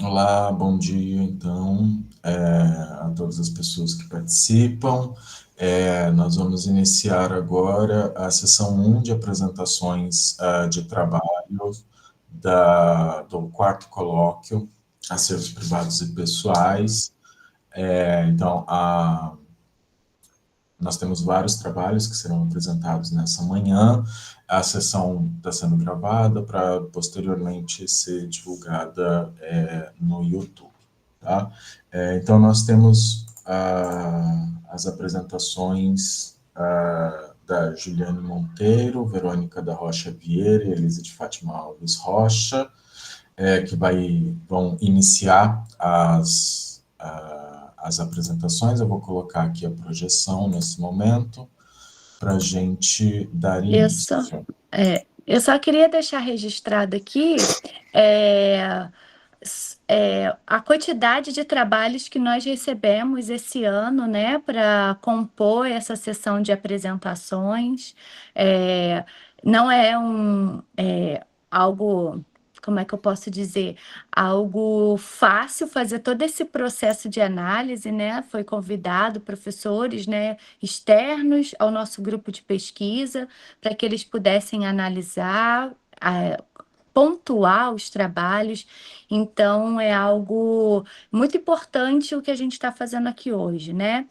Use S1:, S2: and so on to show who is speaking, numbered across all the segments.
S1: Olá, bom dia, então, a todas as pessoas que participam. Nós vamos iniciar agora a sessão 1 de apresentações de trabalho do quarto colóquio, Acervos Privados e Pessoais. Então, nós temos vários trabalhos que serão apresentados nessa manhã. A sessão está sendo gravada para posteriormente ser divulgada no YouTube. Tá? Então, nós temos as apresentações da Juliane Monteiro, Verônica da Rocha Vieira e Elisa de Fátima Alves Rocha, que vão iniciar as apresentações. Eu vou colocar aqui a projeção nesse momento para a gente dar
S2: Eu só,
S1: início.
S2: eu só queria deixar registrado aqui é, a quantidade de trabalhos que nós recebemos esse ano, né, para compor essa sessão de apresentações. É, não é algo, como é que eu posso dizer? Algo fácil fazer todo esse processo de análise, né? Foi convidado professores, né, externos ao nosso grupo de pesquisa para que eles pudessem analisar, pontuar os trabalhos. Então, é algo muito importante o que a gente está fazendo aqui hoje, né?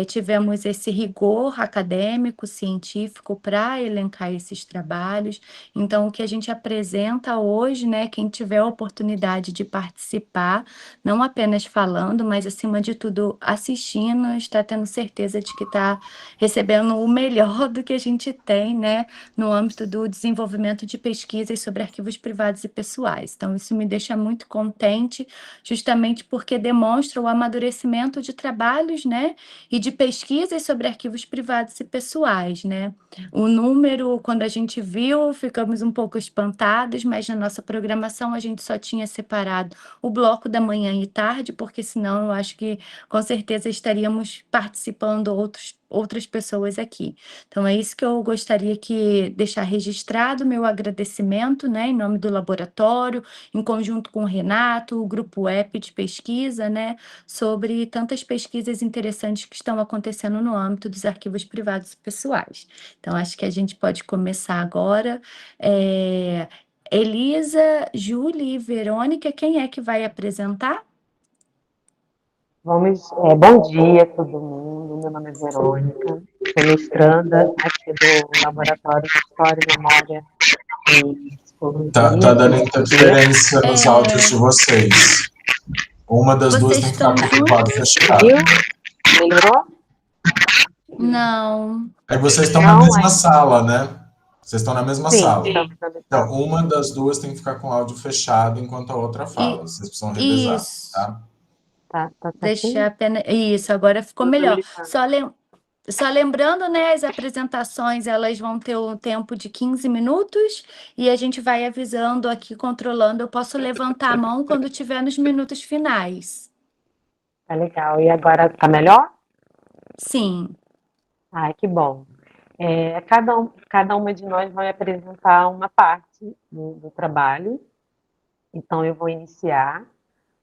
S2: Tivemos esse rigor acadêmico, científico, para elencar esses trabalhos. Então, o que a gente apresenta hoje, né? Quem tiver a oportunidade de participar, não apenas falando, mas, acima de tudo, assistindo, está tendo certeza de que está recebendo o melhor do que a gente tem, né? No âmbito do desenvolvimento de pesquisas sobre arquivos privados e pessoais. Então, isso me deixa muito contente, justamente porque demonstra o amadurecimento de trabalhos, né, e de pesquisas sobre arquivos privados e pessoais, né. O número, quando a gente viu, ficamos um pouco espantados, mas na nossa programação a gente só tinha separado o bloco da manhã e tarde, porque senão eu acho que com certeza estaríamos participando outras pessoas aqui. Então, é isso que eu gostaria que deixar registrado, meu agradecimento, né, em nome do laboratório, em conjunto com o Renato, o grupo EP de pesquisa, né, sobre tantas pesquisas interessantes que estão acontecendo no âmbito dos arquivos privados e pessoais. Então, acho que a gente pode começar agora. Elisa, Júlia e Verônica, quem é que vai apresentar?
S3: Bom dia a todo mundo. Meu nome é Verônica, sou mestranda aqui do Laboratório de História e Memória e
S1: Tá
S3: Psicologia,
S1: dando
S3: PSP.
S1: interferência nos áudios de vocês. Uma das duas
S2: Vocês
S1: tem que ficar
S2: estão
S1: com o áudio
S2: juntos?
S1: fechado.
S3: Viu? Melhorou?
S2: Não.
S1: Aí vocês estão na
S3: Não,
S1: mesma sala, né? Vocês estão na mesma
S3: sim,
S1: sala.
S3: estamos na
S1: Então,
S3: metade.
S1: uma das duas tem que ficar com o áudio fechado enquanto a outra fala.
S2: E,
S1: Vocês precisam revezar,
S2: isso.
S1: tá?
S3: Tá
S2: Deixar
S3: certinho?
S2: apenas. Isso, agora ficou
S3: Eu tô
S2: melhor.
S3: gritando.
S2: Só lembrando, né, as apresentações, elas vão ter um tempo de 15 minutos e a gente vai avisando aqui, controlando. Eu posso levantar a mão quando tiver nos minutos finais.
S3: Tá legal. E agora tá melhor?
S2: Sim.
S3: Ai, que bom. Cada uma de nós vai apresentar uma parte do trabalho. Então, eu vou iniciar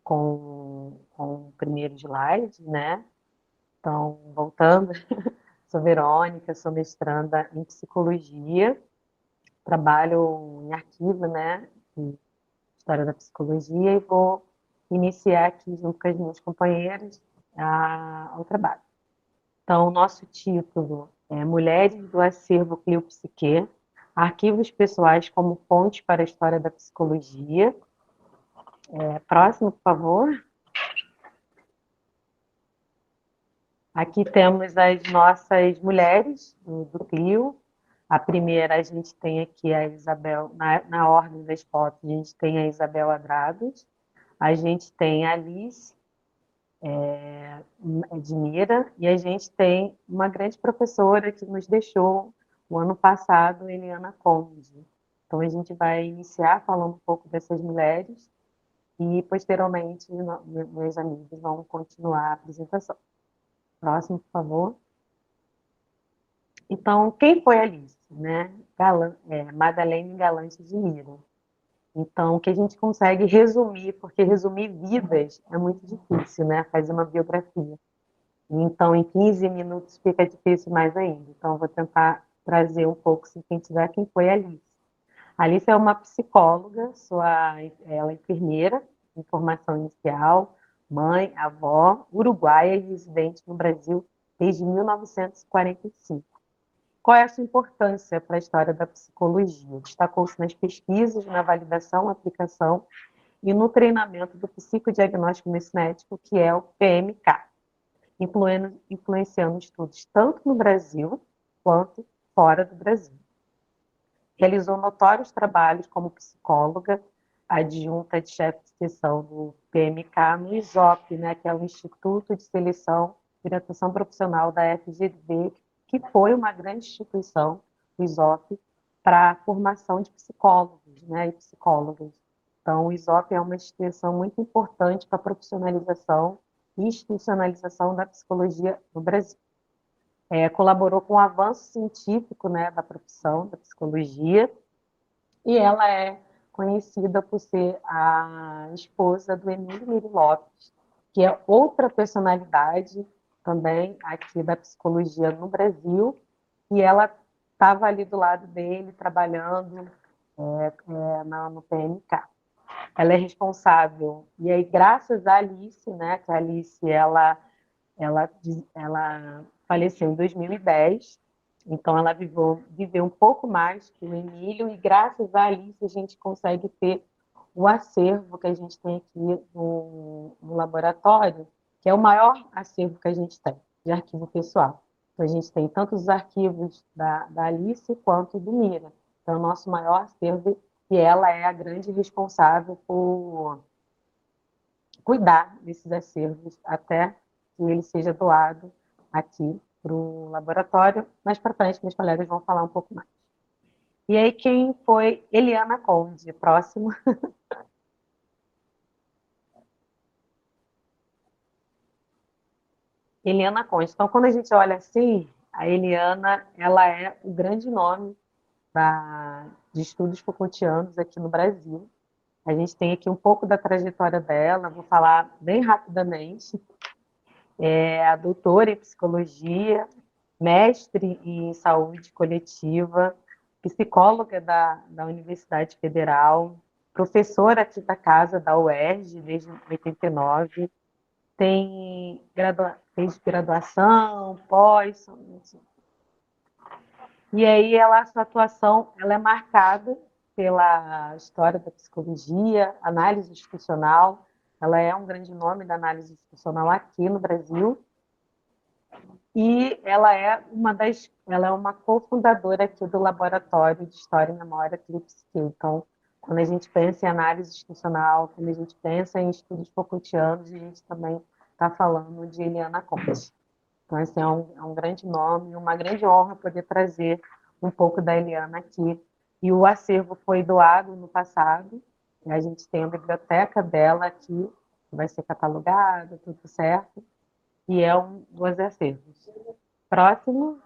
S3: com o primeiro slide, né? Então, voltando, sou Verônica, sou mestranda em psicologia, trabalho em arquivo, né? Em história da psicologia, e vou iniciar aqui, junto com as minhas companheiras, o trabalho. Então, o nosso título é Mulheres do Acervo Clio Psique, Arquivos Pessoais como Fonte para a História da Psicologia. Próximo, por favor. Aqui temos as nossas mulheres do Clio. A primeira, a gente tem aqui a Isabel, na ordem das fotos, a gente tem a Isabel Adrados, a gente tem a Alice Edmira, e a gente tem uma grande professora que nos deixou o ano passado, Eliana Conde. Então, a gente vai iniciar falando um pouco dessas mulheres e, posteriormente, meus amigos vão continuar a apresentação. Próximo, por favor. Então, quem foi Alice? Né? Madalene Galante de Mira. Então, o que a gente consegue resumir, porque resumir vidas é muito difícil, né? Fazer uma biografia. Então, em 15 minutos fica difícil mais ainda. Então, vou tentar trazer um pouco, se quem tiver, quem foi a Alice. A Alice é uma psicóloga, ela é enfermeira, em formação inicial, mãe, avó, uruguaia e residente no Brasil desde 1945. Qual é a sua importância para a história da psicologia? Destacou-se nas pesquisas, na validação, aplicação e no treinamento do psicodiagnóstico messinético, que é o PMK, influenciando estudos tanto no Brasil quanto fora do Brasil. Realizou notórios trabalhos como psicóloga, adjunta de chefe de seção do PMK no ISOP, né, que é o Instituto de Seleção e Orientação Profissional da FGV, que foi uma grande instituição, o ISOP, para a formação de psicólogos, né, e psicólogas. Então, o ISOP é uma instituição muito importante para a profissionalização e institucionalização da psicologia no Brasil. Colaborou com o avanço científico, né, da profissão da psicologia, e ela é conhecida por ser a esposa do Emílio Miri Lopes, que é outra personalidade também aqui da psicologia no Brasil, e ela estava ali do lado dele, trabalhando no PMK. Ela é responsável, e aí graças a Alice, né, que a Alice, ela faleceu em 2010, então ela viveu um pouco mais que o Emílio, e graças a Alice a gente consegue ter o acervo que a gente tem aqui no laboratório, que é o maior acervo que a gente tem de arquivo pessoal. Então, a gente tem tanto os arquivos da Alice quanto do Mira. Então, é o nosso maior acervo, e ela é a grande responsável por cuidar desses acervos até que ele seja doado aqui para o laboratório. Mais para frente, meus colegas vão falar um pouco mais. E aí, quem foi? Eliana Conde, próximo. Eliana Conde. Então, quando a gente olha assim, a Eliana, ela é o grande nome de estudos Foucaultianos aqui no Brasil. A gente tem aqui um pouco da trajetória dela, vou falar bem rapidamente. É a doutora em psicologia, mestre em saúde coletiva, psicóloga da Universidade Federal, professora aqui da casa da UERJ desde 89, fez graduação, pós, e aí sua atuação ela é marcada pela história da psicologia, análise institucional. Ela é um grande nome da análise institucional aqui no Brasil. E ela é uma cofundadora aqui do Laboratório de História e Memória Clipsky. Então, quando a gente pensa em análise institucional, quando a gente pensa em estudos Foucaultianos, a gente também está falando de Eliana Conte. Então, esse é um grande nome, uma grande honra poder trazer um pouco da Eliana aqui. E o acervo foi doado no passado, e a gente tem a biblioteca dela aqui, que vai ser catalogada, tudo certo, e é um dos acervos. Próximo.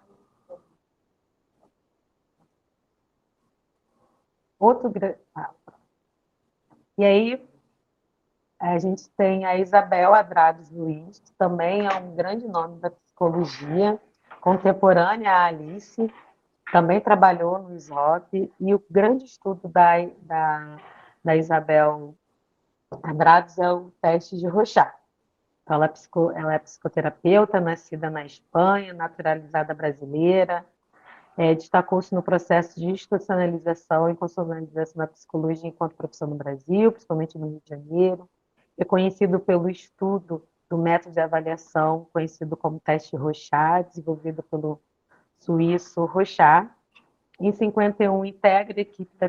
S3: Outro. E aí, a gente tem a Isabel Adrades Luiz, que também é um grande nome da psicologia, contemporânea à Alice, também trabalhou no ISOP, e o grande estudo da Isabel Adrades é o teste de Rorschach. Então, ela é psicoterapeuta, nascida na Espanha, naturalizada brasileira, destacou-se no processo de institucionalização e consolidação da psicologia enquanto profissão no Brasil, principalmente no Rio de Janeiro. É conhecido pelo estudo do método de avaliação, conhecido como teste Rorschach, desenvolvido pelo suíço Rorschach. Em 51, integra a equipe de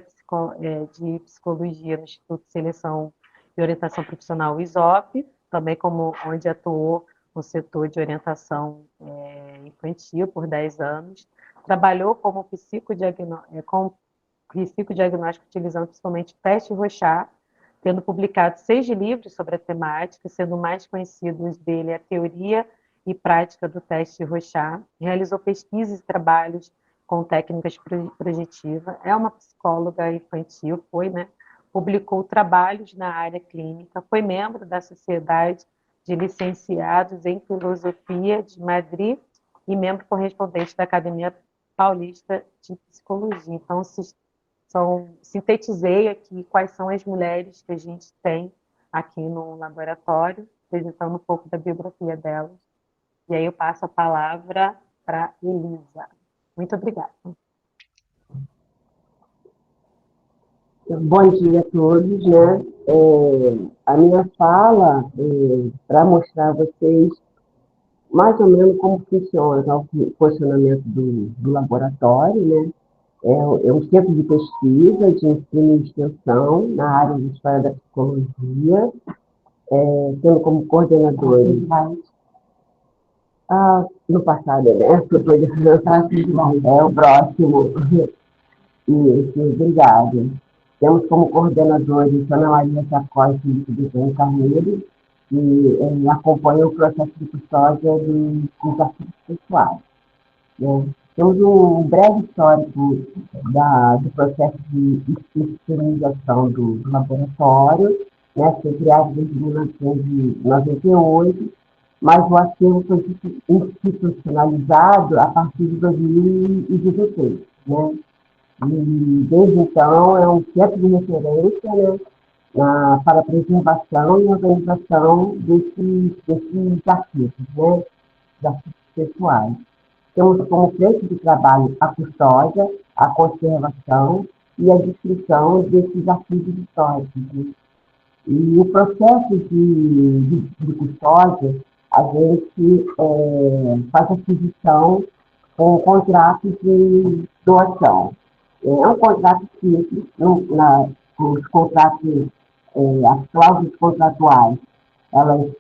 S3: psicologia no Instituto de Seleção e Orientação Profissional ISOP, também onde atuou no setor de orientação infantil por 10 anos. Trabalhou como psicodiagnóstico utilizando principalmente o teste Rorschach, tendo publicado 6 livros sobre a temática, sendo mais conhecidos dele a teoria e prática do teste Rorschach. Realizou pesquisas e trabalhos com técnicas projetivas. É uma psicóloga infantil, foi, né? publicou trabalhos na área clínica, foi membro da Sociedade de Licenciados em Filosofia de Madrid e membro correspondente da Academia Paulista de Psicologia. Então, sintetizei aqui quais são as mulheres que a gente tem aqui no laboratório, apresentando um pouco da biografia delas. E aí eu passo a palavra para Elisa. Muito obrigada.
S4: Bom dia a todos, né? A minha fala para mostrar a vocês mais ou menos como funciona o funcionamento do laboratório, né? É um centro de pesquisa, de ensino e extensão na área de história da psicologia, tendo como coordenadores no passado, né? É o próximo. Isso, obrigada. Temos como coordenadores Ana Maria Chacó e Felipe de Carneiro, que acompanham o processo de custódia dos arquivos pessoais. Né? Temos um breve histórico do processo de institucionalização do laboratório, né? Foi criado desde 1998, mas o acervo foi institucionalizado a partir de 2016. Né? E, desde então, é um centro de referência, né, para a preservação e organização desses arquivos, né, dos arquivos pessoais. Temos como frente de trabalho a custódia, a conservação e a descrição desses arquivos históricos. Né? E o processo de custódia, a gente faz aquisição com contrato de doação. É um contrato simples, os contratos, as cláusulas contratuais, elas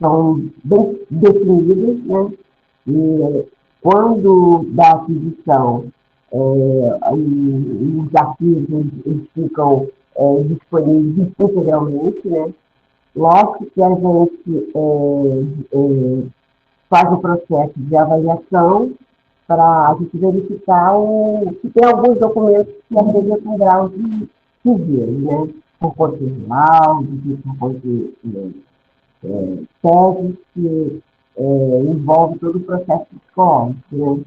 S4: são bem definidas, né? E quando da aquisição, os arquivos eles ficam disponíveis integralmente, né? Logo que a gente faz o processo de avaliação, para a gente verificar se tem alguns documentos que apresentam grau de sigilo, né? Por conta de laudos, por conta de teses que envolve todo o processo psicológico, né?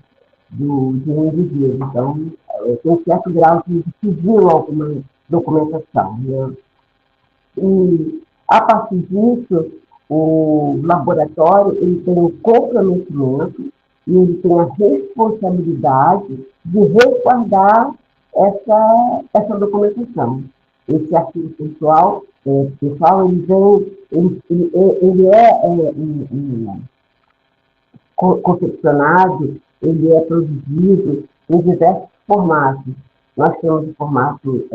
S4: do indivíduo. Então, tem um certo grau de sigilo alguma documentação, né? E, a partir disso, o laboratório ele tem um comprometimento e ele tem a responsabilidade de resguardar essa documentação. Esse arquivo pessoal, ele é confeccionado, ele é produzido em diversos formatos. Nós temos o formato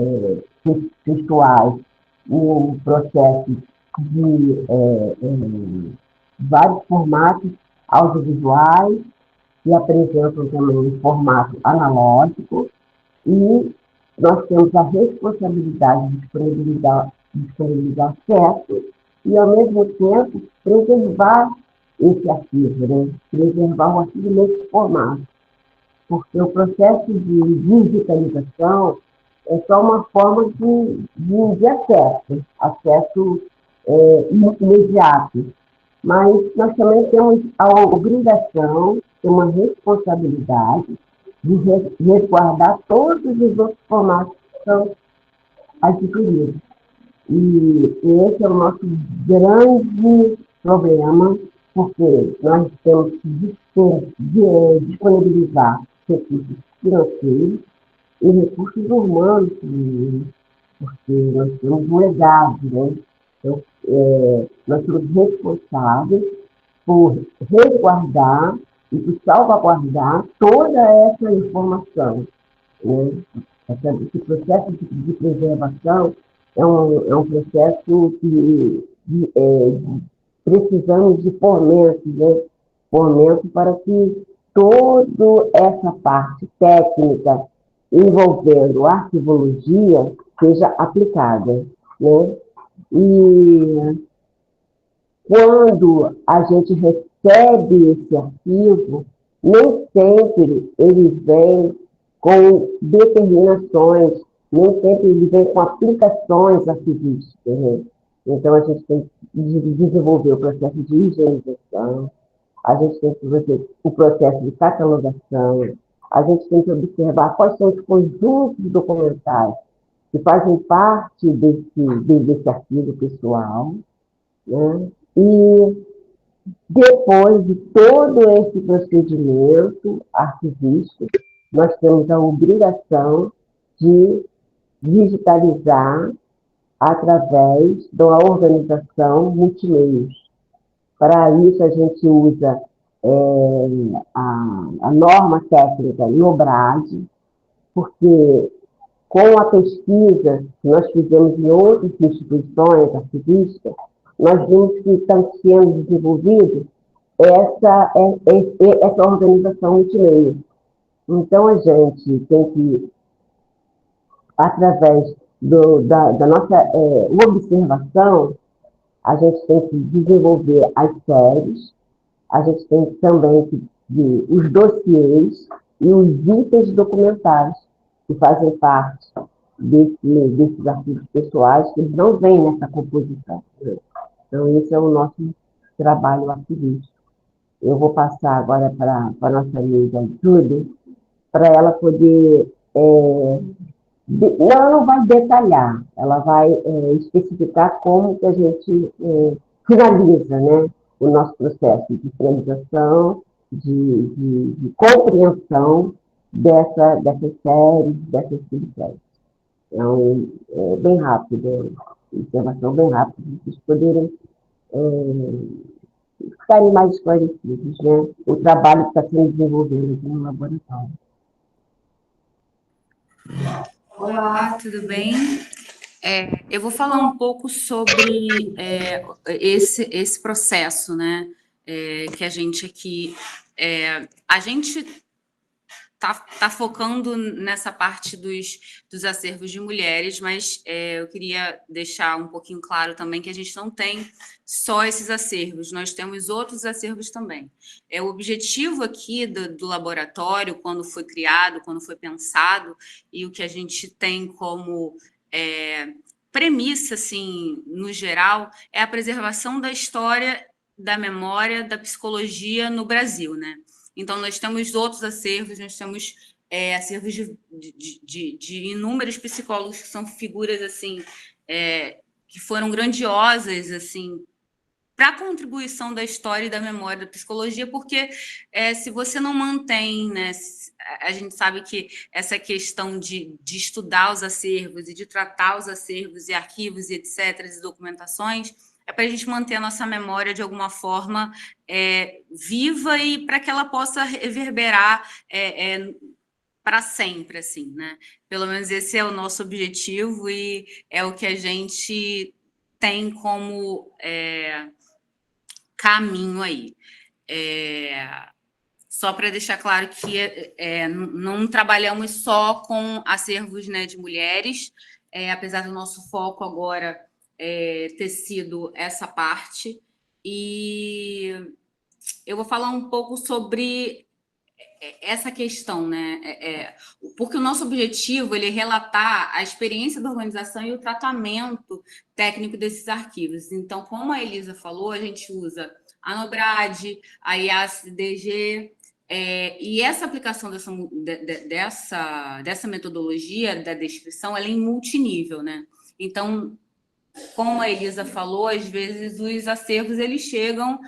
S4: textuais, o processo de vários formatos audiovisuais, que apresentam também em formato analógico, e nós temos a responsabilidade de disponibilizar certo e, ao mesmo tempo, preservar esse arquivo, né? Preservar o arquivo nesse formato, porque o processo de digitalização é só uma forma de acesso imediato. Mas nós também temos a obrigação, uma responsabilidade de resguardar todos os outros formatos que são adquiridos. E esse é o nosso grande problema, porque nós temos que disponibilizar recursos financeiros e recursos humanos, porque nós temos um legado, né? Então, nós somos responsáveis por resguardar e por salvaguardar toda essa informação. Né? Esse processo de preservação é um processo que precisamos de fomento, né? Fomento para que toda essa parte técnica envolvendo arquivologia seja aplicada. Né? E quando a gente recebe esse arquivo, nem sempre ele vem com determinações nem sempre ele vem com aplicações arquivísticas, né? Então, a gente tem que desenvolver o processo de higienização, a gente tem que fazer o processo de catalogação, a gente tem que observar quais são os conjuntos documentais que fazem parte desse arquivo pessoal, né? E depois de todo esse procedimento arquivístico, nós temos a obrigação de digitalizar através da organização multimeios. Para isso, a gente usa a norma técnica NOBRAD, porque com a pesquisa que nós fizemos em outras instituições arquivísticas, nós vimos que está sendo desenvolvido essa organização multimeio. Então, a gente tem que, através da nossa observação, a gente tem que desenvolver as séries, a gente tem também que ver os dossiês e os itens documentais que fazem parte desses arquivos pessoais, que não vêm nessa composição. Então, esse é o nosso trabalho arquivístico. Eu vou passar agora para a nossa amiga Júlia, para ela poder... ela não vai detalhar, ela vai especificar como que a gente finaliza, né, o nosso processo de finalização, de compreensão dessas séries, dessas subséries. Então, bem rápido, informação bem rápida, para vocês poderem ficarem mais esclarecidos, né, o trabalho que está sendo desenvolvido aqui no laboratório.
S5: Olá, tudo bem? Eu vou falar um pouco sobre esse processo, né? Que a gente aqui... a gente tá focando nessa parte dos acervos de mulheres, mas eu queria deixar um pouquinho claro também que a gente não tem só esses acervos, nós temos outros acervos também. O objetivo aqui do laboratório, quando foi criado, quando foi pensado, e o que a gente tem como premissa, assim, no geral, é a preservação da história, da memória, da psicologia no Brasil, né? Então, nós temos outros acervos, nós temos acervos de inúmeros psicólogos que são figuras, assim, que foram grandiosas, assim, para a contribuição da história e da memória da psicologia, porque se você não mantém, né, a gente sabe que essa questão de estudar os acervos e de tratar os acervos e arquivos e etc., e documentações, é para a gente manter a nossa memória de alguma forma viva e para que ela possa reverberar para sempre, assim, né? Pelo menos esse é o nosso objetivo e é o que a gente tem como caminho aí. Só para deixar claro que não trabalhamos só com acervos, né, de mulheres, apesar do nosso foco agora ter sido essa parte. E eu vou falar um pouco sobre essa questão, né? Porque o nosso objetivo é relatar a experiência da organização e o tratamento técnico desses arquivos. Então, como a Elisa falou, a gente usa a NOBRAD, a IASDG, e essa aplicação dessa metodologia da descrição, ela é em multinível, né? Então, como a Elisa falou, às vezes os acervos eles chegam,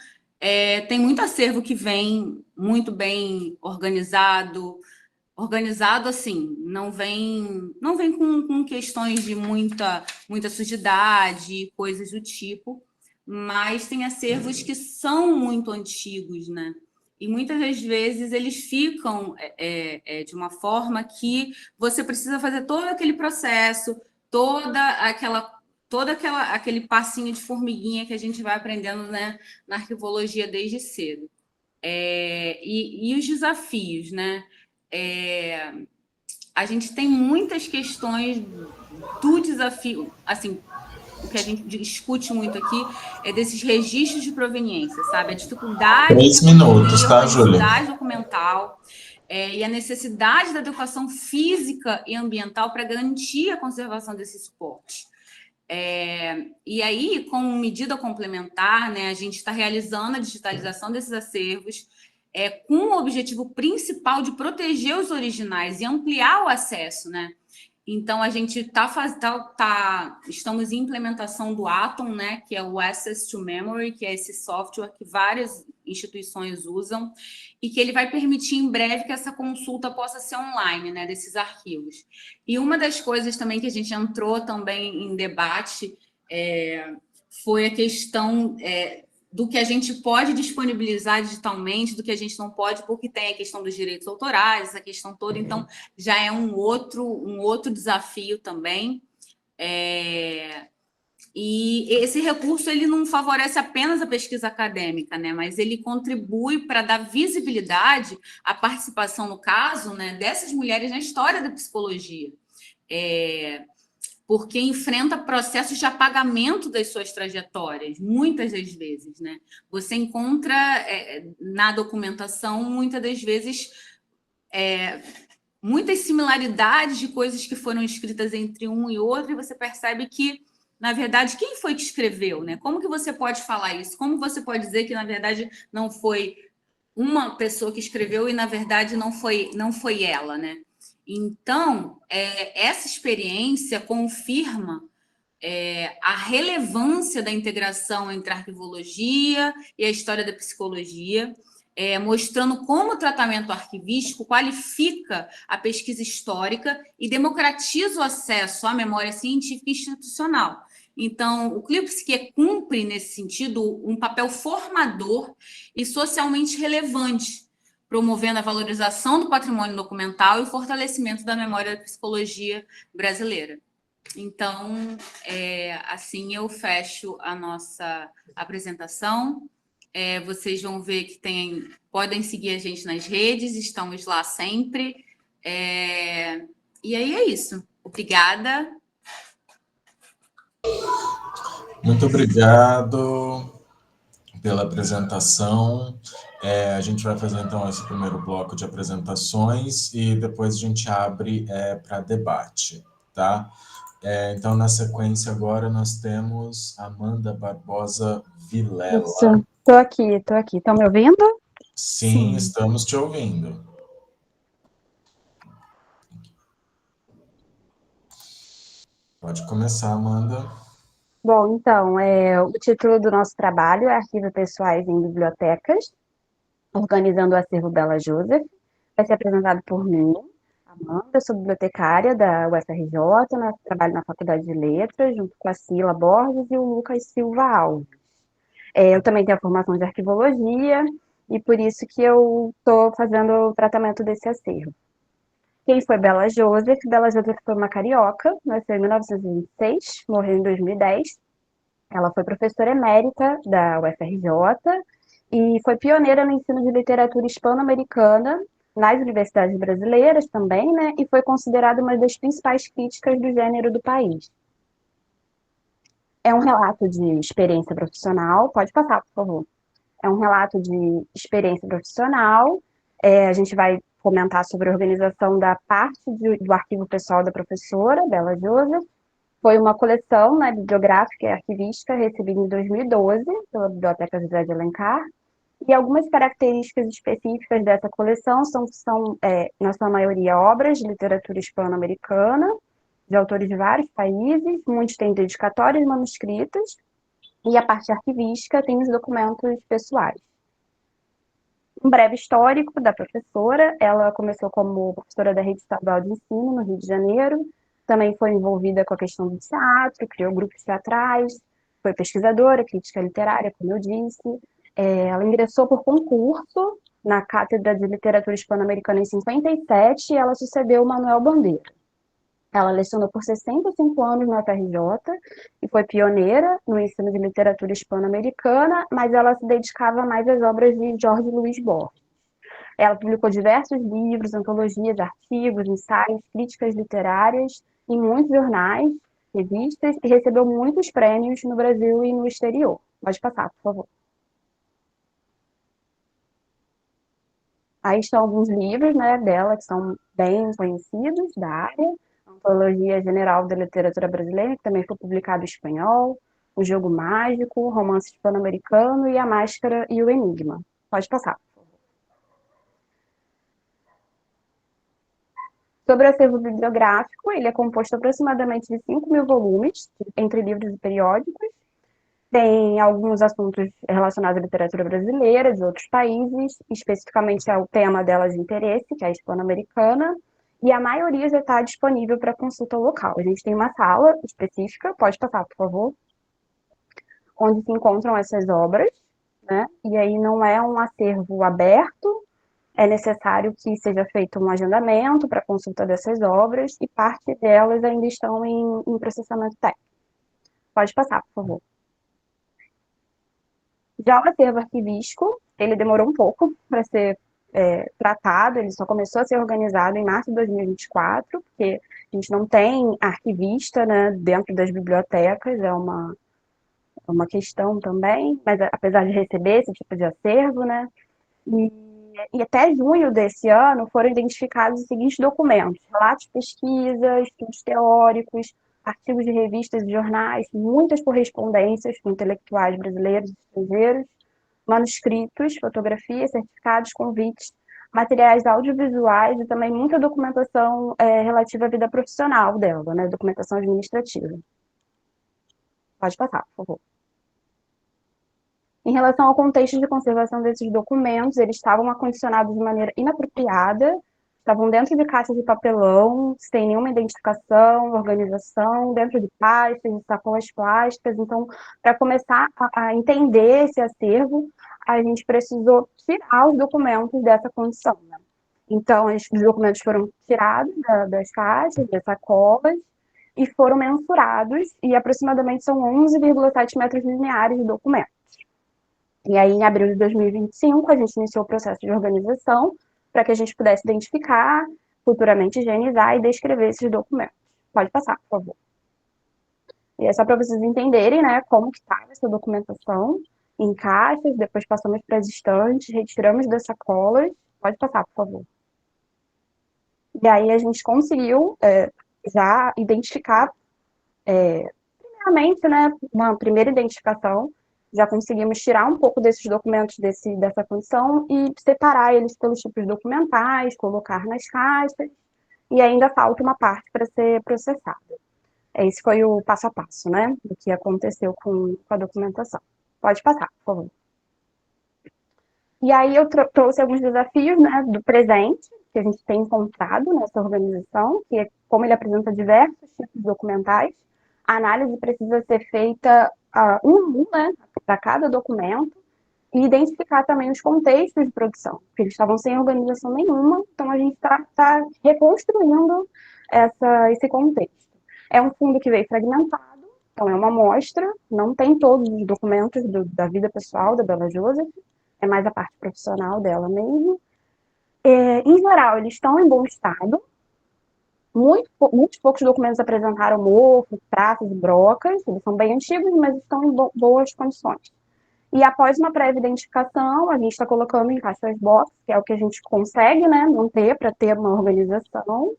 S5: tem muito acervo que vem muito bem organizado assim, não vem com questões de muita sujidade, coisas do tipo, mas tem acervos que são muito antigos, né? E muitas das vezes eles ficam de uma forma que você precisa fazer todo aquele processo, aquele passinho de formiguinha que a gente vai aprendendo, né, na arquivologia desde cedo. E os desafios, né? A gente tem muitas questões do desafio, assim, o que a gente discute muito aqui é desses registros de proveniência, sabe? A dificuldade...
S1: 3 minutos, tá, Júlia?
S5: A dificuldade documental, e a necessidade da adequação física e ambiental para garantir a conservação desses suportes. E aí, como medida complementar, né, a gente está realizando a digitalização desses acervos com o objetivo principal de proteger os originais e ampliar o acesso, né? Então, a gente estamos em implementação do Atom, né, que é o Access to Memory, que é esse software que várias instituições usam, e que ele vai permitir em breve que essa consulta possa ser online, né, desses arquivos. E uma das coisas também que a gente entrou também em debate foi a questão do que a gente pode disponibilizar digitalmente, do que a gente não pode, porque tem a questão dos direitos autorais, essa questão toda, então já é um outro desafio também. E esse recurso ele não favorece apenas a pesquisa acadêmica, né, mas ele contribui para dar visibilidade à participação, no caso, né, dessas mulheres na história da psicologia. Porque enfrenta processos de apagamento das suas trajetórias, muitas das vezes, né? Você encontra na documentação, muitas das vezes, muitas similaridades de coisas que foram escritas entre um e outro, e você percebe que, na verdade, quem foi que escreveu, né? Como que você pode falar isso? Como você pode dizer que, na verdade, não foi uma pessoa que escreveu e, na verdade, não foi ela, né? Então, essa experiência confirma a relevância da integração entre a arquivologia e a história da psicologia, mostrando como o tratamento arquivístico qualifica a pesquisa histórica e democratiza o acesso à memória científica e institucional. Então, o ClioPsique cumpre, nesse sentido, um papel formador e socialmente relevante, promovendo a valorização do patrimônio documental e o fortalecimento da memória da psicologia brasileira. Então, assim eu fecho a nossa apresentação. Vocês vão ver que podem seguir a gente nas redes, estamos lá sempre. E aí é isso. Obrigada.
S1: Muito obrigado pela apresentação. A gente vai fazer, então, esse primeiro bloco de apresentações e depois a gente abre para debate, tá? Então, na sequência, agora nós temos Amanda Barbosa Vilela.
S6: Isso, tô aqui. Estão me ouvindo?
S1: Sim, estamos te ouvindo. Pode começar, Amanda.
S6: Bom, então, o título do nosso trabalho é Arquivos Pessoais em Bibliotecas, organizando o acervo Bela Joseph. Vai ser apresentado por mim, Amanda, eu sou bibliotecária da UFRJ, trabalho na Faculdade de Letras, junto com a Cila Borges e o Lucas Silva Alves. Eu também tenho a formação de arquivologia, e por isso que eu estou fazendo o tratamento desse acervo. Quem foi Bela Joseph? Bela Joseph foi uma carioca, nasceu em 1926, morreu em 2010. Ela foi professora emérita da UFRJ e foi pioneira no ensino de literatura hispano-americana nas universidades brasileiras também, né? E foi considerada uma das principais críticas do gênero do país. É um relato de experiência profissional. Pode passar, por favor. É um relato de experiência profissional. A gente vai comentar sobre a organização da parte do arquivo pessoal da professora, Bela Joseph. Foi uma coleção, né, bibliográfica e arquivística recebida em 2012 pela Biblioteca José de Alencar. E algumas características específicas dessa coleção são na sua maioria, obras de literatura hispano-americana, de autores de vários países, muitos têm dedicatórias manuscritas, e a parte arquivística tem os documentos pessoais. Um breve histórico da professora: ela começou como professora da Rede Estadual de Ensino, no Rio de Janeiro, também foi envolvida com a questão do teatro, criou grupos teatrais, foi pesquisadora, crítica literária, como eu disse. Ela ingressou por concurso na Cátedra de Literatura Hispano-Americana em 57 e ela sucedeu Manuel Bandeira. Ela lecionou por 65 anos na UFRJ e foi pioneira no ensino de literatura hispano-americana, mas ela se dedicava mais às obras de Jorge Luiz Borges. Ela publicou diversos livros, antologias, artigos, ensaios, críticas literárias em muitos jornais, revistas, e recebeu muitos prêmios no Brasil e no exterior. Pode passar, por favor. Aí estão alguns livros, né, dela que são bem conhecidos da área. A Antologia General da Literatura Brasileira, que também foi publicado em espanhol. O Jogo Mágico, Romance Hispano-Americano e A Máscara e o Enigma. Pode passar. Sobre o acervo bibliográfico, ele é composto aproximadamente de 5.000 volumes, entre livros e periódicos. Tem alguns assuntos relacionados à literatura brasileira, de outros países, especificamente ao tema dela de interesse, que é a hispano-americana, e a maioria já está disponível para consulta local. A gente tem uma sala específica, pode passar, por favor, onde se encontram essas obras, né? E aí não é um acervo aberto, é necessário que seja feito um agendamento para consulta dessas obras, e parte delas ainda estão em processamento técnico. Pode passar, por favor. Já o acervo arquivístico, ele demorou um pouco para ser tratado, ele só começou a ser organizado em março de 2024, porque a gente não tem arquivista, né, dentro das bibliotecas, é uma questão também, mas apesar de receber esse tipo de acervo, né, e até junho desse ano foram identificados os seguintes documentos: relatos de pesquisa, estudos teóricos, artigos de revistas e jornais, muitas correspondências com intelectuais brasileiros e estrangeiros, manuscritos, fotografias, certificados, convites, materiais audiovisuais e também muita documentação relativa à vida profissional dela, né, documentação administrativa. Pode passar, por favor. Em relação ao contexto de conservação desses documentos, eles estavam acondicionados de maneira inapropriada, estavam dentro de caixas de papelão, sem nenhuma identificação, organização, dentro de pastas, de sacolas plásticas. Então, para começar a entender esse acervo, a gente precisou tirar os documentos dessa condição, né? Então, os documentos foram tirados das caixas, das sacolas, e foram mensurados, e aproximadamente são 11,7 metros lineares de documentos. E aí, em abril de 2025, a gente iniciou o processo de organização para que a gente pudesse identificar, futuramente higienizar e descrever esses documentos. Pode passar, por favor. E é só para vocês entenderem, né, como que estava essa documentação em caixas, depois passamos para as estantes, retiramos das sacolas. Pode passar, por favor. E aí a gente conseguiu já identificar, primeiramente, né, uma primeira identificação. Já conseguimos tirar um pouco desses documentos dessa condição e separar eles pelos tipos documentais, colocar nas caixas, e ainda falta uma parte para ser processada. Esse foi o passo a passo, né, do que aconteceu com a documentação. Pode passar, por favor. E aí eu trouxe alguns desafios, né, do presente, que a gente tem encontrado nessa organização, que é como ele apresenta diversos tipos documentais. A análise precisa ser feita né, para cada documento, e identificar também os contextos de produção, porque eles estavam sem organização nenhuma, então a gente está reconstruindo esse contexto. É um fundo que veio fragmentado, então é uma amostra, não tem todos os documentos da vida pessoal da Bela Joseph, é mais a parte profissional dela mesmo. Em geral, eles estão em bom estado. Muitos poucos documentos apresentaram mofos, traços e brocas, eles são bem antigos, mas estão em boas condições. E após uma prévia identificação, a gente está colocando em caixas box, que é o que a gente consegue, né, manter para ter uma organização.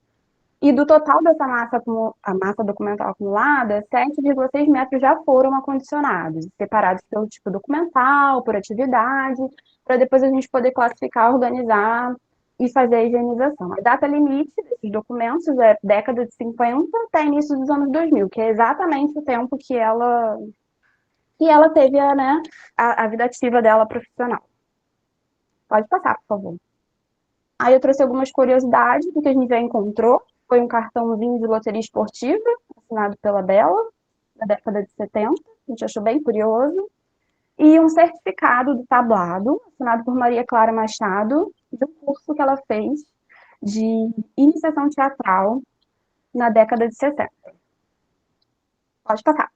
S6: E do total dessa massa documental acumulada, 7,6 metros já foram acondicionados, separados pelo tipo documental, por atividade, para depois a gente poder classificar, organizar e fazer a higienização. A data limite desses documentos é década de 50 até início dos anos 2000, que é exatamente o tempo que ela teve, né, a vida ativa dela profissional. Pode passar, por favor. Aí eu trouxe algumas curiosidades do que a gente já encontrou. Foi um cartãozinho de loteria esportiva, assinado pela Bela, na década de 70, a gente achou bem curioso. E um certificado do tablado, assinado por Maria Clara Machado, de um curso que ela fez de iniciação teatral na década de 60. Pode passar.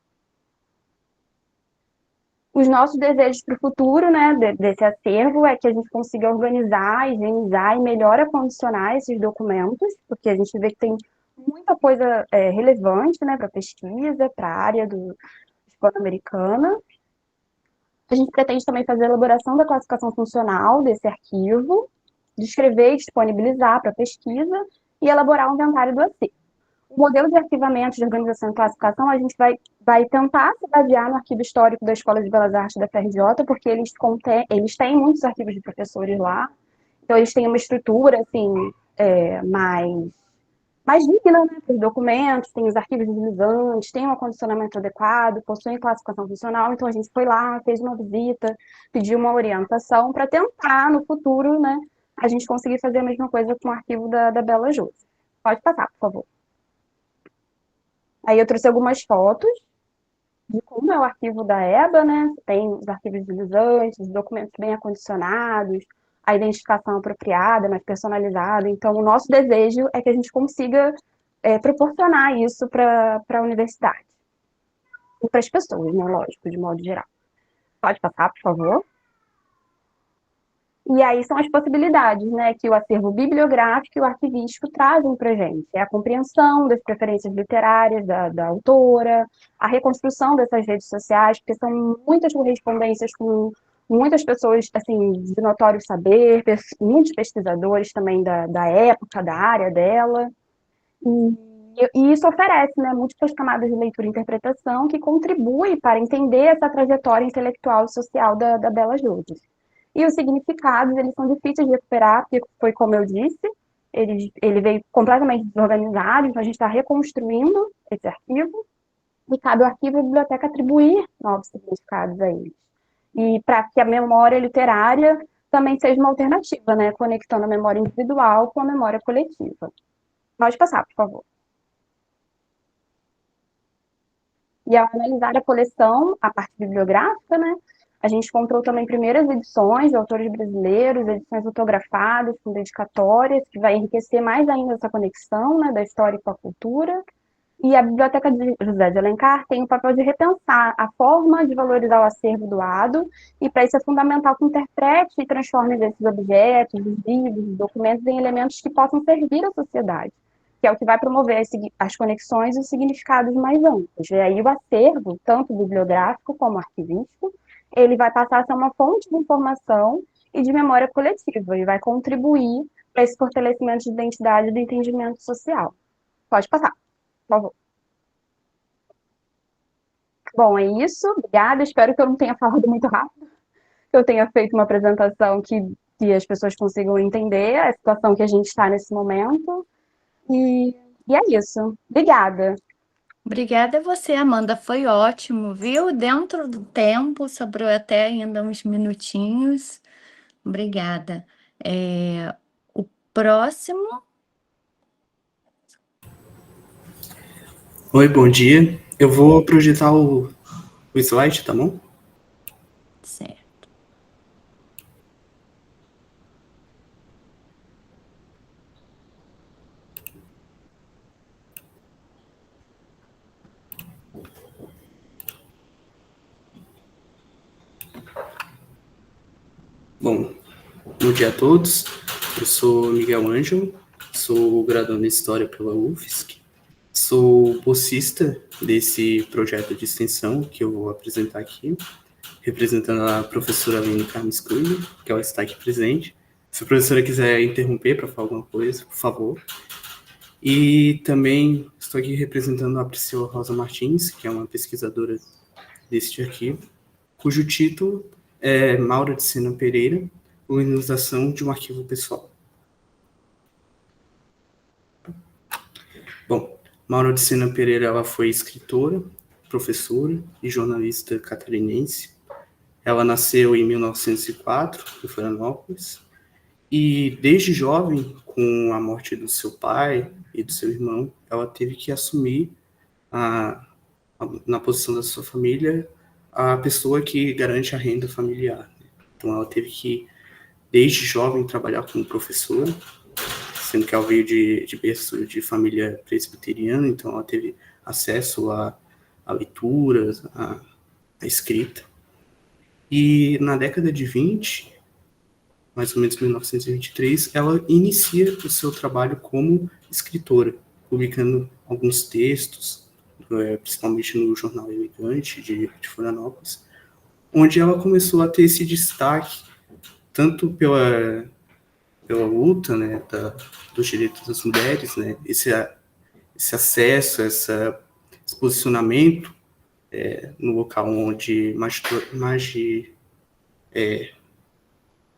S6: Os nossos desejos para o futuro, né, desse acervo, é que a gente consiga organizar, higienizar e melhor acondicionar esses documentos, porque a gente vê que tem muita coisa relevante, né, para pesquisa, para a área hispano-americana. A gente pretende também fazer a elaboração da classificação funcional desse arquivo, descrever e disponibilizar para pesquisa e elaborar um inventário do acervo. O modelo de arquivamento, de organização e classificação, a gente vai tentar se basear no arquivo histórico da Escola de Belas Artes da FRJ, porque eles têm muitos arquivos de professores lá, então eles têm uma estrutura, assim, mais digna, né, para os documentos, tem os arquivos deslizantes, tem um acondicionamento adequado, possuem classificação funcional, então a gente foi lá, fez uma visita, pediu uma orientação para tentar, no futuro, né, a gente conseguir fazer a mesma coisa com o arquivo da Bela Júlia. Pode passar, por favor. Aí eu trouxe algumas fotos de como é o arquivo da EBA, né? Tem os arquivos deslizantes, os documentos bem acondicionados, a identificação apropriada, mais personalizada. Então, o nosso desejo é que a gente consiga proporcionar isso para a universidade. E para as pessoas, né? Lógico, de modo geral. Pode passar, por favor. E aí são as possibilidades, né, que o acervo bibliográfico e o arquivístico trazem para a gente. É a compreensão das preferências literárias da autora, a reconstrução dessas redes sociais, porque são muitas correspondências com muitas pessoas, assim, de notório saber, muitos pesquisadores também da época, da área dela. E isso oferece, né, múltiplas camadas de leitura e interpretação que contribuem para entender essa trajetória intelectual e social da Bela Júlia. E os significados, eles são difíceis de recuperar, porque foi como eu disse, ele veio completamente desorganizado, então a gente está reconstruindo esse arquivo, e cabe ao arquivo e à biblioteca atribuir novos significados a eles. E para que a memória literária também seja uma alternativa, né, conectando a memória individual com a memória coletiva. Pode passar, por favor. E ao analisar a coleção, a parte bibliográfica, né, a gente encontrou também primeiras edições de autores brasileiros, edições autografadas, com dedicatórias, que vai enriquecer mais ainda essa conexão, né, da história com a cultura. E a Biblioteca de José de Alencar tem o papel de repensar a forma de valorizar o acervo doado, e para isso é fundamental que interprete e transforme esses objetos, os livros, os documentos em elementos que possam servir à sociedade, que é o que vai promover as conexões e os significados mais amplos. E aí o acervo, tanto bibliográfico como arquivístico, ele vai passar a ser uma fonte de informação e de memória coletiva, e vai contribuir para esse fortalecimento de identidade e do entendimento social. Pode passar, por favor. Bom, é isso. Obrigada. Espero que eu não tenha falado muito rápido, que eu tenha feito uma apresentação que as pessoas consigam entender a situação que a gente está nesse momento. E é isso. Obrigada.
S2: Obrigada a você, Amanda. Foi ótimo, viu? Dentro do tempo, sobrou até ainda uns minutinhos. Obrigada. O próximo.
S7: Oi, bom dia. Eu vou projetar o slide, tá bom?
S2: Certo.
S7: Bom, bom dia a todos. Eu sou Miguel Ângelo, sou graduando em História pela UFSC. Sou bolsista desse projeto de extensão que eu vou apresentar aqui, representando a professora Aline Carmes Cunha, que ela está aqui presente. Se a professora quiser interromper para falar alguma coisa, por favor. E também estou aqui representando a Priscila Rosa Martins, que é uma pesquisadora deste arquivo, cujo título é Maura de Sena Pereira, Organização de um Arquivo Pessoal. Bom, Maura de Sena Pereira ela foi escritora, professora e jornalista catarinense. Ela nasceu em 1904, em Florianópolis, e desde jovem, com a morte do seu pai e do seu irmão, ela teve que assumir, na posição da sua família, a pessoa que garante a renda familiar. Então, ela teve que, desde jovem, trabalhar como professora, sendo que ela veio de berço de família presbiteriana, então ela teve acesso a leituras, a escrita. E na década de 20, mais ou menos 1923, ela inicia o seu trabalho como escritora, publicando alguns textos, principalmente no Jornal Elegante de Florianópolis, onde ela começou a ter esse destaque, tanto pela pela luta, né, dos direitos das mulheres, né, esse acesso, esse posicionamento no local onde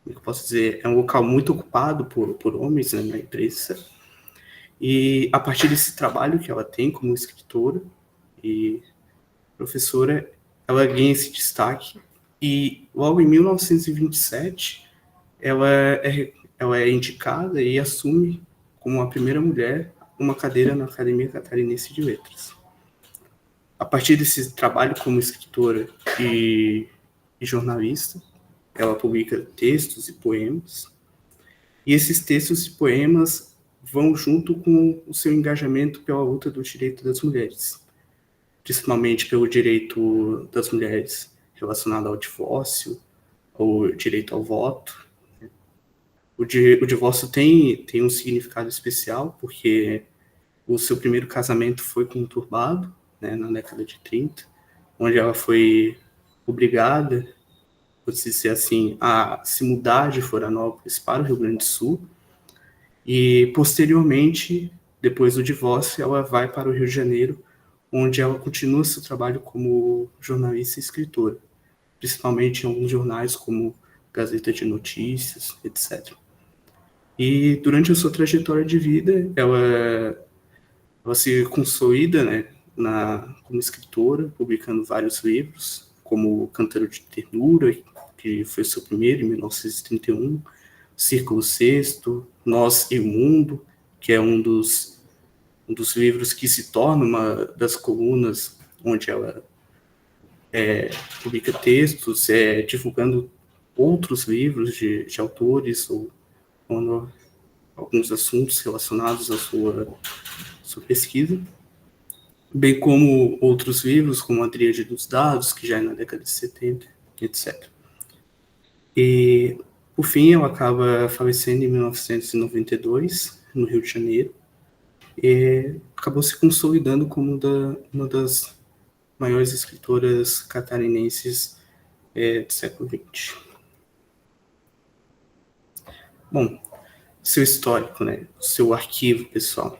S7: como eu posso dizer, é um local muito ocupado por homens, né, na empresa. E a partir desse trabalho que ela tem como escritora e professora, ela ganha esse destaque. E logo em 1927, ela é indicada e assume como a primeira mulher uma cadeira na Academia Catarinense de Letras. A partir desse trabalho como escritora e jornalista, ela publica textos e poemas, e esses textos e poemas vão junto com o seu engajamento pela luta do direito das mulheres, principalmente pelo direito das mulheres relacionado ao divórcio, ou direito ao voto. O divórcio tem um significado especial, porque o seu primeiro casamento foi conturbado, né, na década de 30, onde ela foi obrigada, por se dizer assim, a se mudar de Florianópolis para o Rio Grande do Sul, e posteriormente, depois do divórcio, ela vai para o Rio de Janeiro, onde ela continua seu trabalho como jornalista e escritora, principalmente em alguns jornais como Gazeta de Notícias, etc. E durante a sua trajetória de vida, ela se consolida, né, como escritora, publicando vários livros, como Canteiro de Ternura, que foi seu primeiro, em 1931, Círculo Sexto, Nós e o Mundo, que é um dos livros que se torna uma das colunas onde ela publica textos, divulgando outros livros de autores, ou alguns assuntos relacionados à sua pesquisa, bem como outros livros, como A Tríade dos Dados, que já é na década de 70, etc. E, por fim, ela acaba falecendo em 1992, no Rio de Janeiro, e acabou se consolidando como uma das maiores escritoras catarinenses do século XX. Bom, seu histórico, né? Seu arquivo pessoal.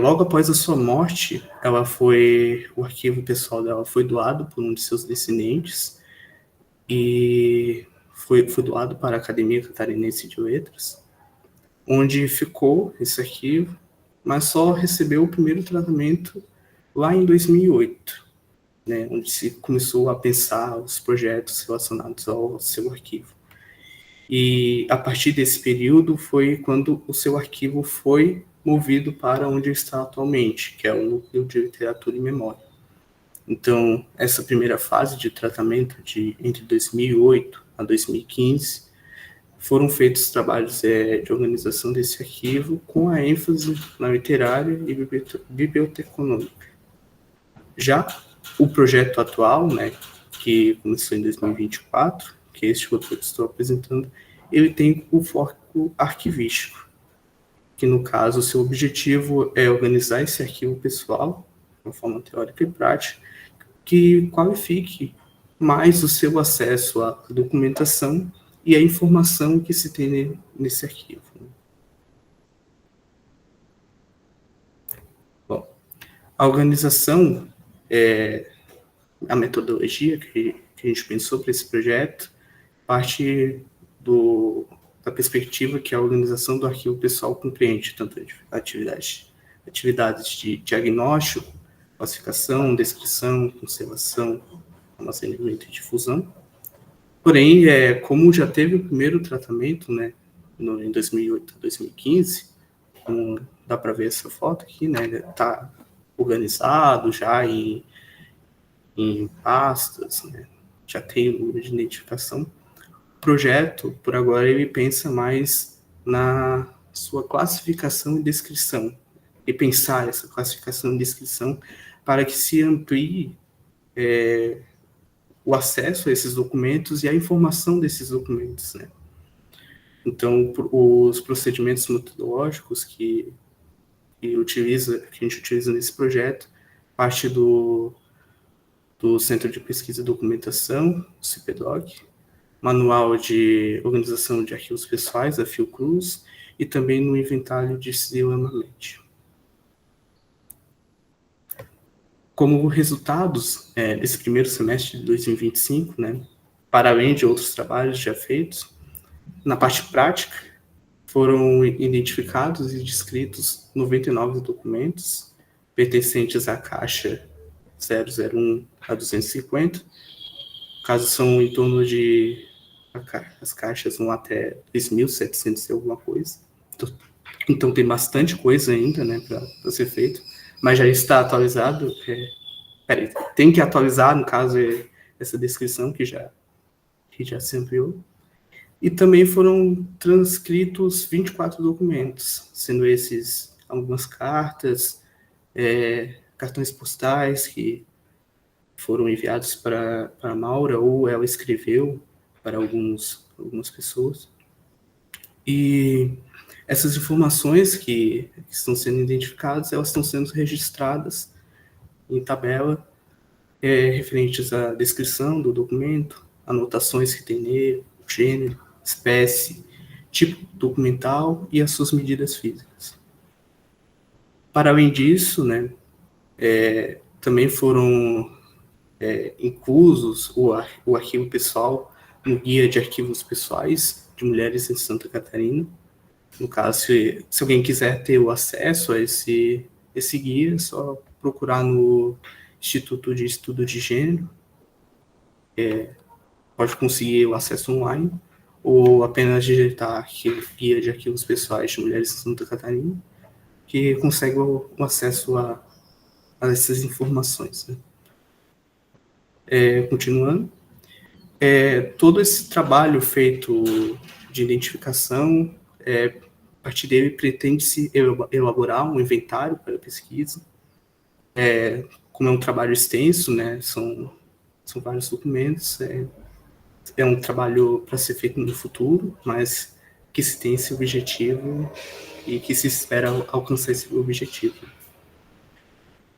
S7: Logo após a sua morte, o arquivo pessoal dela foi doado por um de seus descendentes e foi doado para a Academia Catarinense de Letras, onde ficou esse arquivo, mas só recebeu o primeiro tratamento lá em 2008, né, onde se começou a pensar os projetos relacionados ao seu arquivo. E a partir desse período foi quando o seu arquivo foi movido para onde está atualmente, que é o Núcleo de Literatura e Memória. Então, essa primeira fase de tratamento, entre 2008 a 2015, foram feitos trabalhos de organização desse arquivo com a ênfase na literária e biblioteconômica. Já o projeto atual, né, que começou em 2024, que é este roteiro que estou apresentando, ele tem o foco arquivístico, que no caso o seu objetivo é organizar esse arquivo pessoal, de uma forma teórica e prática, que qualifique mais o seu acesso à documentação e à informação que se tem nesse arquivo. Bom, a organização, a metodologia que a gente pensou para esse projeto, parte da perspectiva que a organização do arquivo pessoal compreende tanto atividades de diagnóstico, classificação, descrição, conservação, armazenamento e difusão. Porém, como já teve o primeiro tratamento, né, em 2008 a 2015, dá para ver essa foto aqui, né, está organizado já em pastas, né, já tem o número de identificação. O projeto, por agora, ele pensa mais na sua classificação e descrição, e pensar essa classificação e descrição para que se amplie o acesso a esses documentos e a informação desses documentos, né? Então, os procedimentos metodológicos que a gente utiliza nesse projeto, parte do Centro de Pesquisa e Documentação, o CIPEDOC, Manual de Organização de Arquivos Pessoais, da Fiocruz, e também no Inventário de Sigilo Emergente. Como resultados desse primeiro semestre de 2025, né, para além de outros trabalhos já feitos, na parte prática, foram identificados e descritos 99 documentos pertencentes à caixa 001 a 250. Casos são em torno de... As caixas vão até 2.700 e alguma coisa. Então tem bastante coisa ainda, né, para ser feito, mas já está atualizado. Tem que atualizar, no caso, essa descrição que já se ampliou. E também foram transcritos 24 documentos, sendo esses algumas cartas, cartões postais que foram enviados para a Maura, ou ela escreveu para algumas pessoas. E essas informações que estão sendo identificadas, elas estão sendo registradas em tabela, referentes à descrição do documento, anotações que tem nele, gênero, espécie, tipo documental e as suas medidas físicas. Para além disso, né, também foram inclusos o arquivo pessoal no Guia de Arquivos Pessoais de Mulheres em Santa Catarina. No caso, se alguém quiser ter o acesso a esse guia, é só procurar no Instituto de Estudo de Gênero. Pode conseguir o acesso online, ou apenas digitar Guia de Arquivos Pessoais de Mulheres em Santa Catarina, que consegue o acesso a essas informações, né? Continuando, todo esse trabalho feito de identificação, a partir dele pretende-se elaborar um inventário para a pesquisa. Como é um trabalho extenso, né, são vários documentos, é um trabalho para ser feito no futuro, mas que se tem esse objetivo e que se espera alcançar esse objetivo.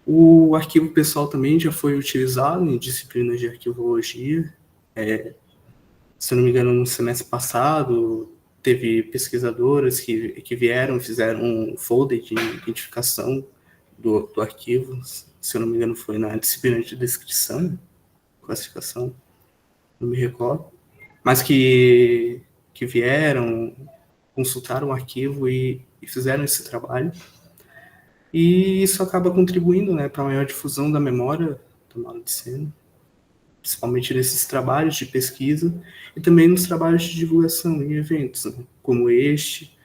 S7: O arquivo pessoal também já foi utilizado em disciplinas de arquivologia. Se eu não me engano, no semestre passado, teve pesquisadoras que vieram e fizeram um folder de identificação do arquivo. Se eu não me engano, foi na disciplina de descrição, classificação, não me recordo. Mas que vieram, consultaram o arquivo e fizeram esse trabalho. E isso acaba contribuindo, né, para a maior difusão da memória do Mauro de Sena, principalmente nesses trabalhos de pesquisa e também nos trabalhos de divulgação em eventos, né, como este,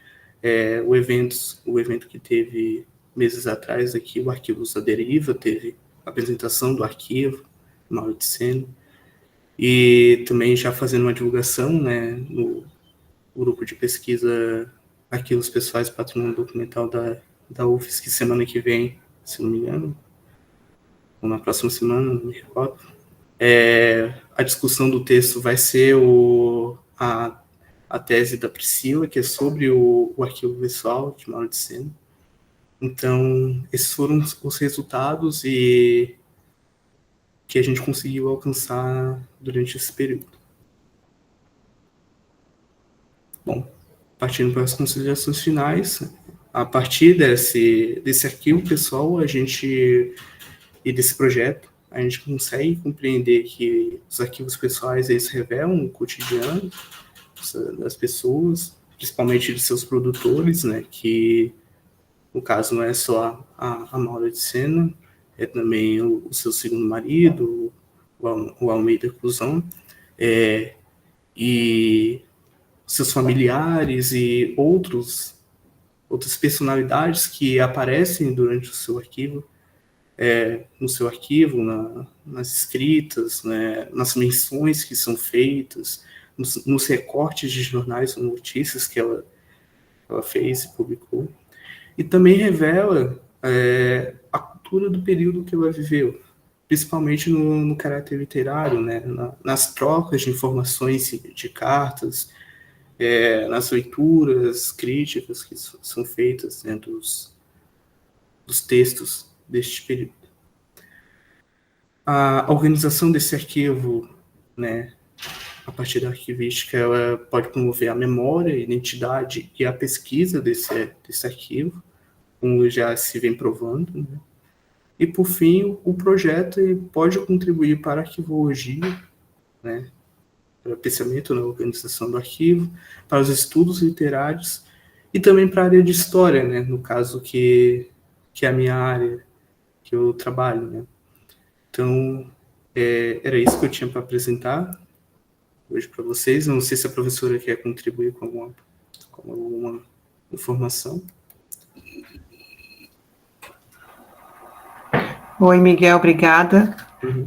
S7: o evento que teve meses atrás aqui, o Arquivos da Deriva, teve a apresentação do arquivo, Mauro de Sena, e também já fazendo uma divulgação, né, no grupo de pesquisa Arquivos Pessoais e Patrimônio Documental da UFSC, semana que vem, se não me engano, ou na próxima semana, não me recordo. A discussão do texto vai ser a tese da Priscila, que é sobre o arquivo pessoal de Mauro de Sena. Então, esses foram os resultados que a gente conseguiu alcançar durante esse período. Bom, partindo para as considerações finais, a partir desse arquivo pessoal, e desse projeto, a gente consegue compreender que os arquivos pessoais, eles revelam o cotidiano das pessoas, principalmente de seus produtores, né, que, no caso, não é só a Maura de Sena, é também o seu segundo marido, o Almeida Cusão, e seus familiares e outras personalidades que aparecem durante o seu arquivo, no seu arquivo, nas escritas, né, nas menções que são feitas, nos recortes de jornais ou notícias que ela fez e publicou. E também revela a cultura do período que ela viveu, principalmente no caráter literário, né, nas trocas de informações de cartas, nas leituras críticas que são feitas, né, dos textos deste período. A organização desse arquivo, né, a partir da arquivística, ela pode promover a memória, a identidade e a pesquisa desse arquivo, como já se vem provando, né? E, por fim, o projeto pode contribuir para a arquivologia, né? Para o pensamento na organização do arquivo, para os estudos literários e também para a área de história, né? No caso que é a minha área, que eu trabalho, né? Então, era isso que eu tinha para apresentar hoje para vocês. Eu não sei se a professora quer contribuir com alguma informação.
S8: Oi, Miguel, obrigada.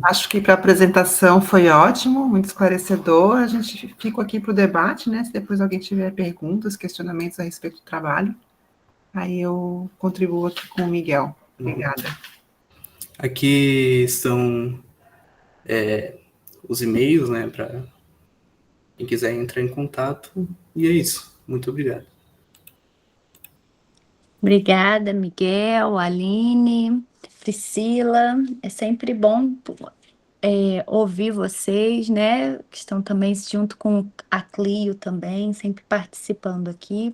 S8: Acho que para a apresentação foi ótimo, muito esclarecedor. A gente fica aqui para o debate, né? Se depois alguém tiver perguntas, questionamentos a respeito do trabalho, aí eu contribuo aqui com o Miguel. Obrigada.
S7: Aqui estão os e-mails, né, para quem quiser entrar em contato. E é isso. Muito obrigado.
S2: Obrigada, Miguel, Aline, Priscila. É sempre bom ouvir vocês, né? Que estão também junto com a Clio também, sempre participando aqui.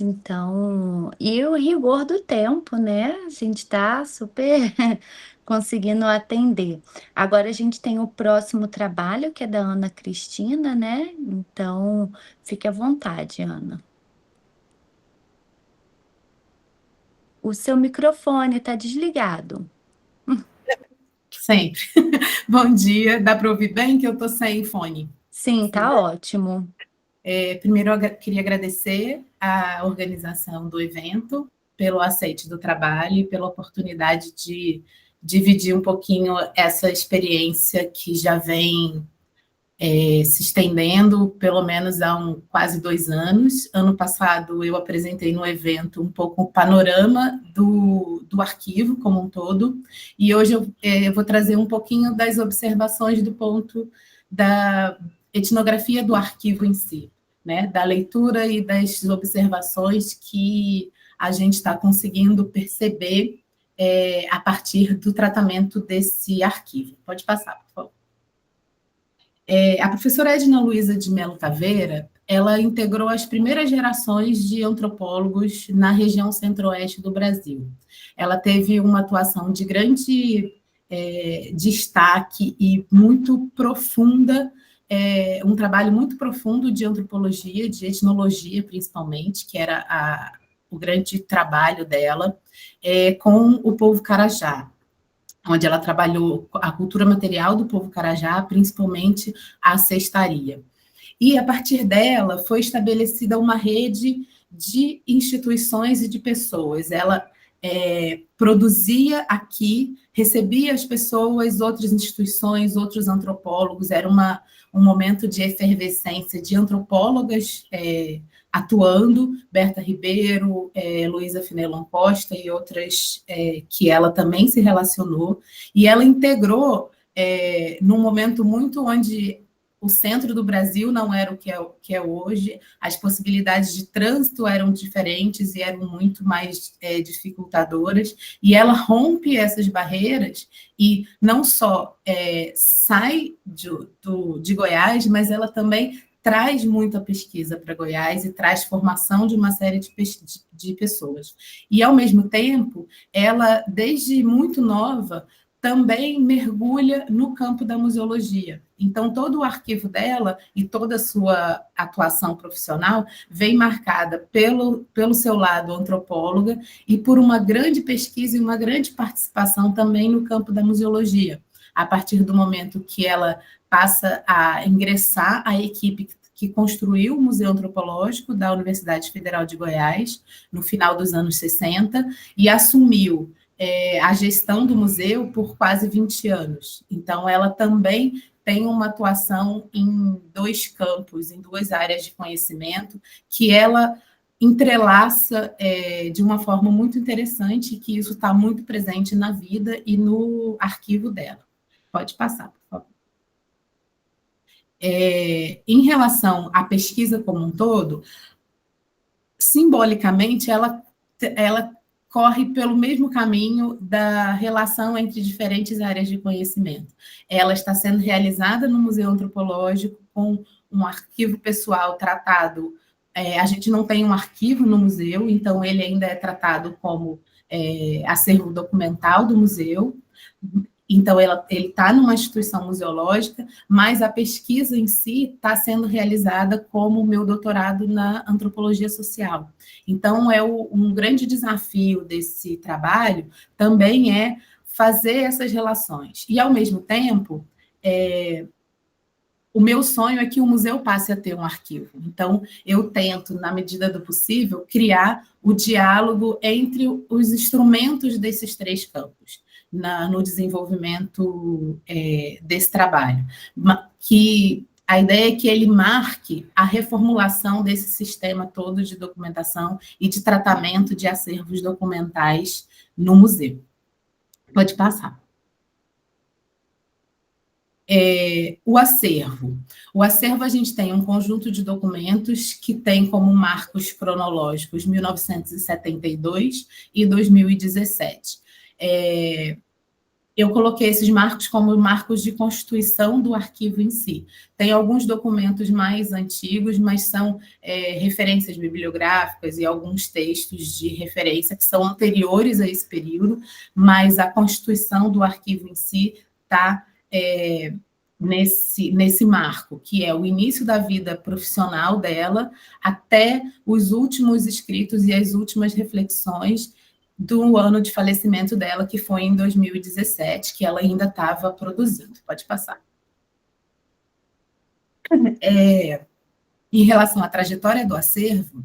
S2: Então, e o rigor do tempo, né? A gente está super conseguindo atender. Agora a gente tem o próximo trabalho, que é da Ana Cristina, né? Então, fique à vontade, Ana. O seu microfone está desligado.
S9: Sempre. Bom dia, dá para ouvir bem que eu estou sem fone?
S2: Sim, tá ótimo.
S9: Primeiro, eu queria agradecer a organização do evento, pelo aceite do trabalho e pela oportunidade de dividir um pouquinho essa experiência que já vem se estendendo, pelo menos há quase 2 anos. Ano passado, eu apresentei no evento um pouco o panorama do arquivo como um todo, e hoje eu vou trazer um pouquinho das observações do ponto da etnografia do arquivo em si, né? Da leitura e das observações que a gente está conseguindo perceber a partir do tratamento desse arquivo. Pode passar, por favor. A professora Edna Luiza de Mello Taveira, ela integrou as primeiras gerações de antropólogos na região centro-oeste do Brasil. Ela teve uma atuação de grande destaque e muito profunda, um trabalho muito profundo de antropologia, de etnologia, principalmente, que era o grande trabalho dela, com o povo Carajá, onde ela trabalhou a cultura material do povo Carajá, principalmente a cestaria. E, a partir dela, foi estabelecida uma rede de instituições e de pessoas. Ela produzia aqui, recebia as pessoas, outras instituições, outros antropólogos, era um momento de efervescência de antropólogas atuando, Berta Ribeiro, Luísa Finelon Costa e outras que ela também se relacionou, e ela integrou num momento muito onde o centro do Brasil não era o que é hoje, as possibilidades de trânsito eram diferentes e eram muito mais dificultadoras, e ela rompe essas barreiras e não só sai de Goiás, mas ela também traz muita pesquisa para Goiás e traz formação de uma série de pessoas. E, ao mesmo tempo, ela, desde muito nova, também mergulha no campo da museologia. Então, todo o arquivo dela e toda a sua atuação profissional vem marcada pelo seu lado antropóloga e por uma grande pesquisa e uma grande participação também no campo da museologia. A partir do momento que ela passa a ingressar a equipe que construiu o Museu Antropológico da Universidade Federal de Goiás, no final dos anos 60, e assumiu a gestão do museu por quase 20 anos. Então, ela também tem uma atuação em 2 campos, em 2 áreas de conhecimento, que ela entrelaça de uma forma muito interessante, que isso está muito presente na vida e no arquivo dela. Pode passar, por favor. Em relação à pesquisa como um todo, simbolicamente, ela corre pelo mesmo caminho da relação entre diferentes áreas de conhecimento. Ela está sendo realizada no Museu Antropológico com um arquivo pessoal tratado. A gente não tem um arquivo no museu, então ele ainda é tratado como acervo documental do museu. Então, ele está numa instituição museológica, mas a pesquisa em si está sendo realizada como meu doutorado na antropologia social. Então, um grande desafio desse trabalho também é fazer essas relações. E, ao mesmo tempo, o meu sonho é que o museu passe a ter um arquivo. Então, eu tento, na medida do possível, criar o diálogo entre os instrumentos desses 3 campos no desenvolvimento desse trabalho. Que a ideia é que ele marque a reformulação desse sistema todo de documentação e de tratamento de acervos documentais no museu. Pode passar. O acervo. O acervo, a gente tem um conjunto de documentos que tem como marcos cronológicos 1972 e 2017. Eu coloquei esses marcos como marcos de constituição do arquivo em si. Tem alguns documentos mais antigos, mas são referências bibliográficas e alguns textos de referência que são anteriores a esse período, mas a constituição do arquivo em si está nesse marco, que é o início da vida profissional dela até os últimos escritos e as últimas reflexões do ano de falecimento dela, que foi em 2017, que ela ainda estava produzindo. Pode passar. Em relação à trajetória do acervo,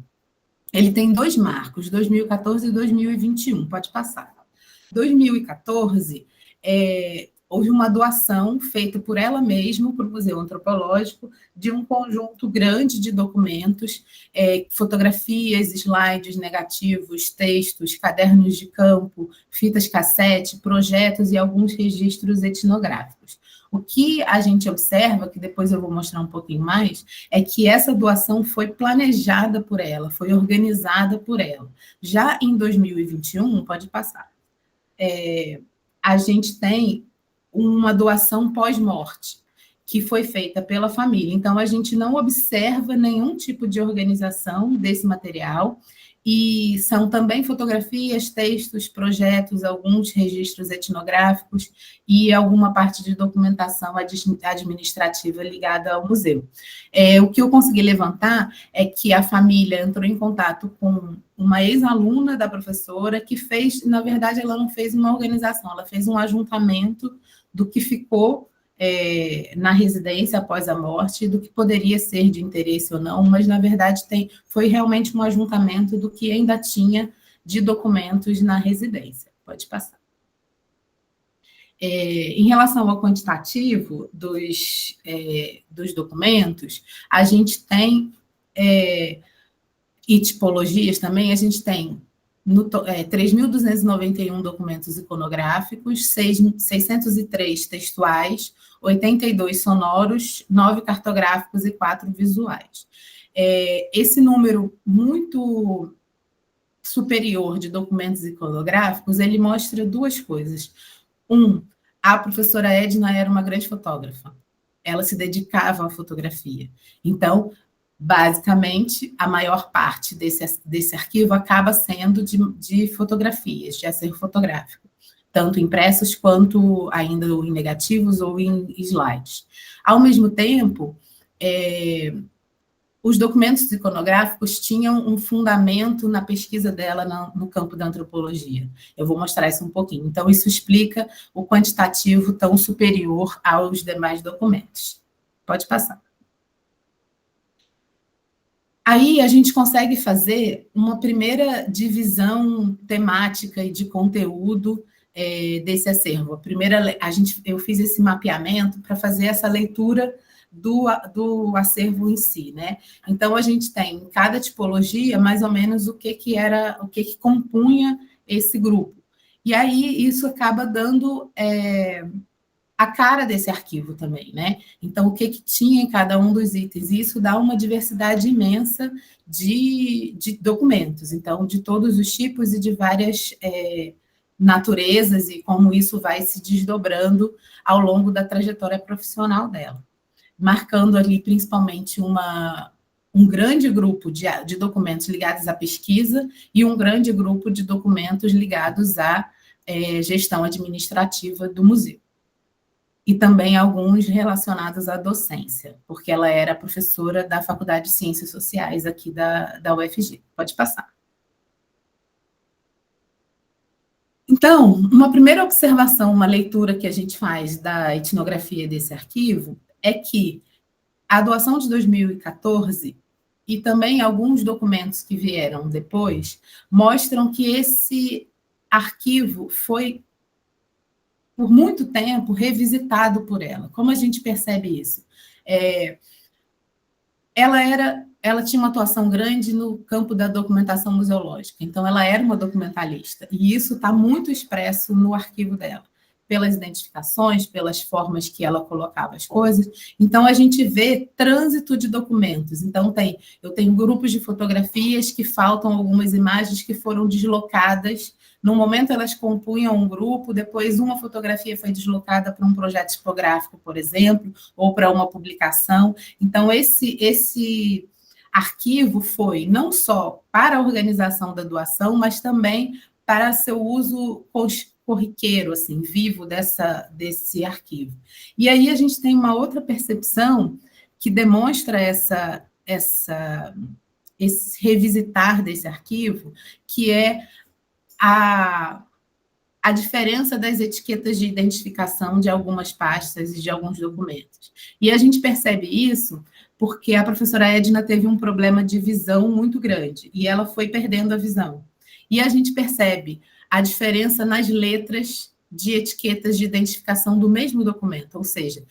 S9: ele tem 2 marcos, 2014 e 2021. Pode passar. 2014, houve uma doação feita por ela mesma para o Museu Antropológico de um conjunto grande de documentos, fotografias, slides, negativos, textos, cadernos de campo, fitas cassete, projetos e alguns registros etnográficos. O que a gente observa, que depois eu vou mostrar um pouquinho mais, é que essa doação foi planejada por ela, foi organizada por ela. Já em 2021, pode passar, a gente tem uma doação pós-morte, que foi feita pela família. Então, a gente não observa nenhum tipo de organização desse material, e são também fotografias, textos, projetos, alguns registros etnográficos e alguma parte de documentação administrativa ligada ao museu. O que eu consegui levantar é que a família entrou em contato com uma ex-aluna da professora que fez, na verdade, ela não fez uma organização, ela fez um ajuntamento do que ficou na residência após a morte, do que poderia ser de interesse ou não, mas, na verdade, foi realmente um ajuntamento do que ainda tinha de documentos na residência. Pode passar. Em relação ao quantitativo dos documentos, a gente tem, e tipologias também, a gente tem 3.291 documentos iconográficos, 603 textuais, 82 sonoros, 9 cartográficos e 4 visuais. Esse número muito superior de documentos iconográficos, ele mostra 2 coisas. A professora Edna era uma grande fotógrafa. Ela se dedicava à fotografia. Então, basicamente, a maior parte desse arquivo acaba sendo de fotografias, de acervo fotográfico, tanto impressos quanto ainda em negativos ou em slides. Ao mesmo tempo, os documentos iconográficos tinham um fundamento na pesquisa dela no campo da antropologia. Eu vou mostrar isso um pouquinho. Então, isso explica o quantitativo tão superior aos demais documentos. Pode passar. Aí a gente consegue fazer uma primeira divisão temática e de conteúdo desse acervo. Eu fiz esse mapeamento para fazer essa leitura do acervo em si, né? Então, a gente tem em cada tipologia mais ou menos o que compunha esse grupo. E aí isso acaba dando a cara desse arquivo também, né? Então, o que tinha em cada um dos itens? E isso dá uma diversidade imensa de documentos, então, de todos os tipos e de várias naturezas, e como isso vai se desdobrando ao longo da trajetória profissional dela, marcando ali, principalmente, um grande grupo de documentos ligados à pesquisa e um grande grupo de documentos ligados à gestão administrativa do museu. E também alguns relacionados à docência, porque ela era professora da Faculdade de Ciências Sociais aqui da UFG. Pode passar. Então, uma primeira observação, uma leitura que a gente faz da etnografia desse arquivo é que a doação de 2014 e também alguns documentos que vieram depois mostram que esse arquivo foi, por muito tempo, revisitado por ela. Como a gente percebe isso? Ela tinha uma atuação grande no campo da documentação museológica, então ela era uma documentalista, e isso está muito expresso no arquivo dela, pelas identificações, pelas formas que ela colocava as coisas. Então, a gente vê trânsito de documentos. Então, eu tenho grupos de fotografias que faltam algumas imagens que foram deslocadas. No momento, elas compunham um grupo, depois uma fotografia foi deslocada para um projeto tipográfico, por exemplo, ou para uma publicação. Então, esse arquivo foi não só para a organização da doação, mas também para seu uso corriqueiro, assim, vivo desse arquivo. E aí a gente tem uma outra percepção que demonstra esse revisitar desse arquivo, que é a diferença das etiquetas de identificação de algumas pastas e de alguns documentos. E a gente percebe isso porque a professora Edna teve um problema de visão muito grande, e ela foi perdendo a visão. E a gente percebe a diferença nas letras de etiquetas de identificação do mesmo documento, ou seja,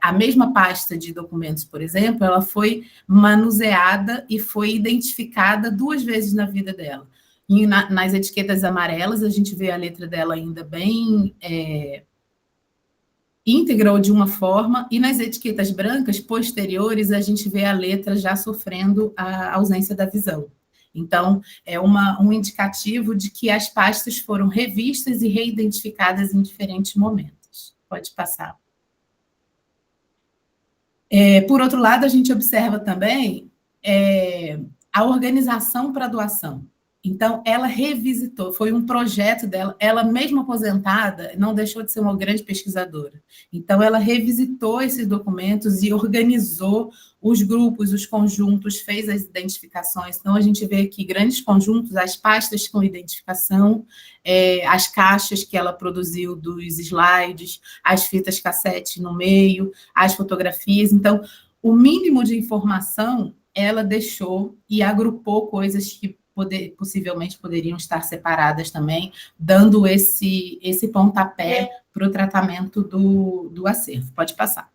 S9: a mesma pasta de documentos, por exemplo, ela foi manuseada e foi identificada 2 vezes na vida dela. E nas etiquetas amarelas, a gente vê a letra dela ainda bem íntegra ou de uma forma, e nas etiquetas brancas posteriores, a gente vê a letra já sofrendo a ausência da visão. Então, é um indicativo de que as pastas foram revistas e reidentificadas em diferentes momentos. Pode passar. Por outro lado, a gente observa também a organização para a doação. Então, ela revisitou, foi um projeto dela, ela mesma aposentada, não deixou de ser uma grande pesquisadora. Então, ela revisitou esses documentos e organizou os grupos, os conjuntos, fez as identificações. Então, a gente vê aqui grandes conjuntos, as pastas com identificação, as caixas que ela produziu dos slides, as fitas cassete no meio, as fotografias. Então, o mínimo de informação ela deixou e agrupou coisas que possivelmente poderiam estar separadas também, dando esse pontapé para o tratamento do acervo. Pode passar.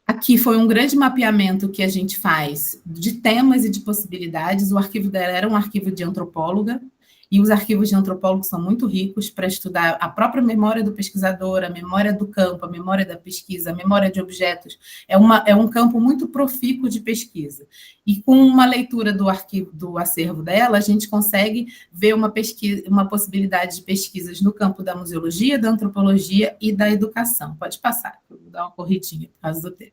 S9: Aqui foi um grande mapeamento que a gente faz de temas e de possibilidades. O arquivo dela era um arquivo de antropóloga, e os arquivos de antropólogos são muito ricos para estudar a própria memória do pesquisador, a memória do campo, a memória da pesquisa, a memória de objetos. É um campo muito profícuo de pesquisa. E com uma leitura do acervo dela, a gente consegue ver uma possibilidade de pesquisas no campo da museologia, da antropologia e da educação. Pode passar, eu vou dar uma corridinha por causa do tempo.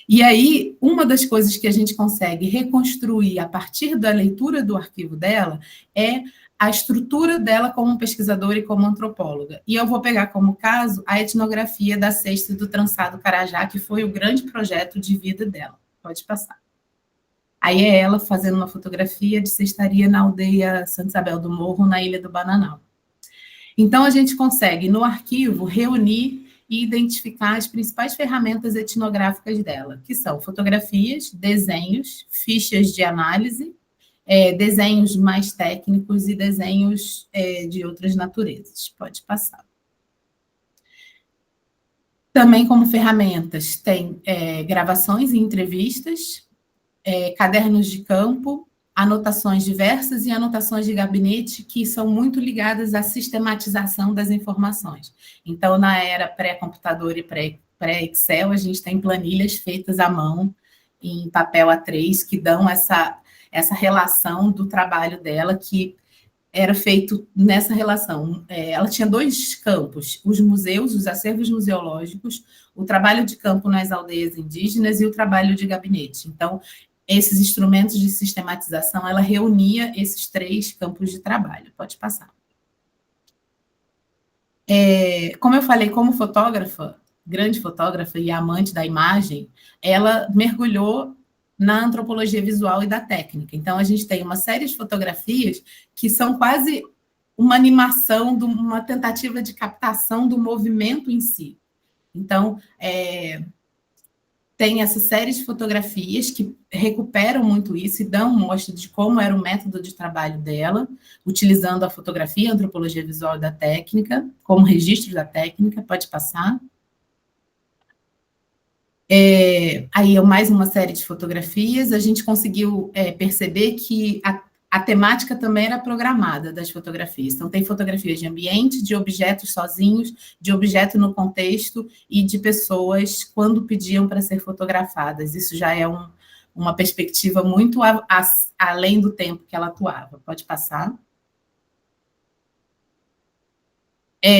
S9: E aí, uma das coisas que a gente consegue reconstruir a partir da leitura do arquivo dela é a estrutura dela como pesquisadora e como antropóloga. E eu vou pegar como caso a etnografia da Cesta do Trançado Carajá, que foi o grande projeto de vida dela. Pode passar. Aí é ela fazendo uma fotografia de cestaria na aldeia Santa Isabel do Morro, na Ilha do Bananal. Então, a gente consegue, no arquivo, reunir e identificar as principais ferramentas etnográficas dela, que são fotografias, desenhos, fichas de análise, desenhos mais técnicos e desenhos de outras naturezas. Pode passar. Também como ferramentas tem gravações e entrevistas, cadernos de campo, anotações diversas e anotações de gabinete que são muito ligadas à sistematização das informações. Então, na era pré-computador e pré-Excel, a gente tem planilhas feitas à mão, em papel A3, que dão essa relação do trabalho dela, que era feito nessa relação. Ela tinha 2 campos, os museus, os acervos museológicos, o trabalho de campo nas aldeias indígenas e o trabalho de gabinete. Então, esses instrumentos de sistematização, ela reunia esses 3 campos de trabalho. Pode passar. Como eu falei, como fotógrafa, grande fotógrafa e amante da imagem, ela mergulhou na antropologia visual e da técnica. Então, a gente tem uma série de fotografias que são quase uma animação, uma tentativa de captação do movimento em si. Então, tem essa série de fotografias que recuperam muito isso e dão mostra de como era o método de trabalho dela, utilizando a fotografia, a antropologia visual e da técnica, como registro da técnica. Pode passar. Aí mais uma série de fotografias, a gente conseguiu perceber que a temática também era programada das fotografias. Então, tem fotografias de ambiente, de objetos sozinhos, de objeto no contexto e de pessoas quando pediam para ser fotografadas. Isso já é uma perspectiva muito além do tempo que ela atuava. Pode passar.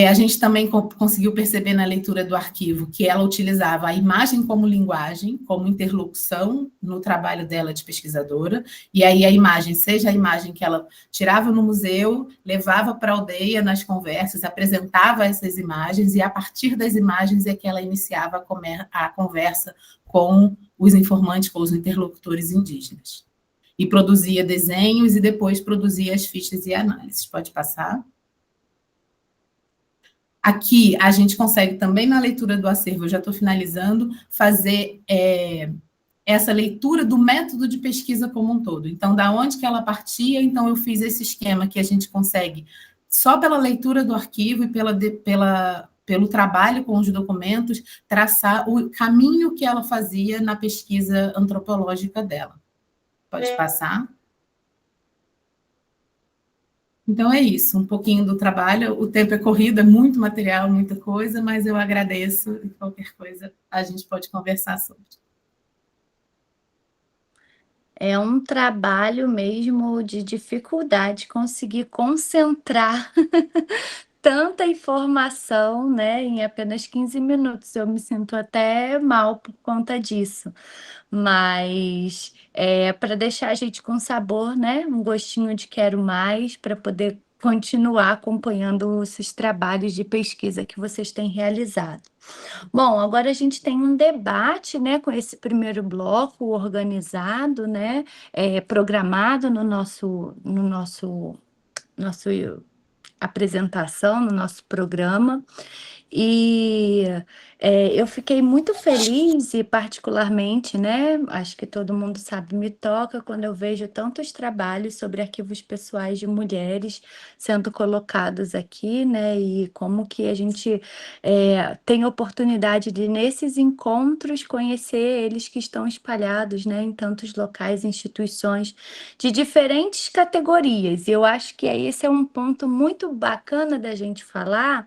S9: A gente também conseguiu perceber na leitura do arquivo que ela utilizava a imagem como linguagem, como interlocução no trabalho dela de pesquisadora, e aí a imagem, seja a imagem que ela tirava no museu, levava para a aldeia nas conversas, apresentava essas imagens, e a partir das imagens é que ela iniciava a conversa com os informantes, com os interlocutores indígenas. E produzia desenhos e depois produzia as fichas e análises. Pode passar. Aqui, a gente consegue também, na leitura do acervo, eu já estou finalizando, fazer essa leitura do método de pesquisa como um todo. Então, da onde que ela partia, então eu fiz esse esquema que a gente consegue, só pela leitura do arquivo e pelo trabalho com os documentos, traçar o caminho que ela fazia na pesquisa antropológica dela. Pode passar. Então, é isso, um pouquinho do trabalho. O tempo é corrido, é muito material, muita coisa, mas eu agradeço e qualquer coisa a gente pode conversar sobre.
S2: É um trabalho mesmo de dificuldade conseguir concentrar tanta informação, né, em apenas 15 minutos. Eu me sinto até mal por conta disso. Mas para deixar a gente com sabor, né, um gostinho de quero mais, para poder continuar acompanhando esses trabalhos de pesquisa que vocês têm realizado. Bom, agora a gente tem um debate, né, com esse primeiro bloco organizado, né, programado no nosso apresentação, no nosso programa. E eu fiquei muito feliz e particularmente, né, acho que todo mundo sabe, me toca quando eu vejo tantos trabalhos sobre arquivos pessoais de mulheres sendo colocados aqui, né, e como que a gente tem oportunidade de, nesses encontros, conhecer eles que estão espalhados, né, em tantos locais e instituições de diferentes categorias. E eu acho que esse é um ponto muito bacana da gente falar,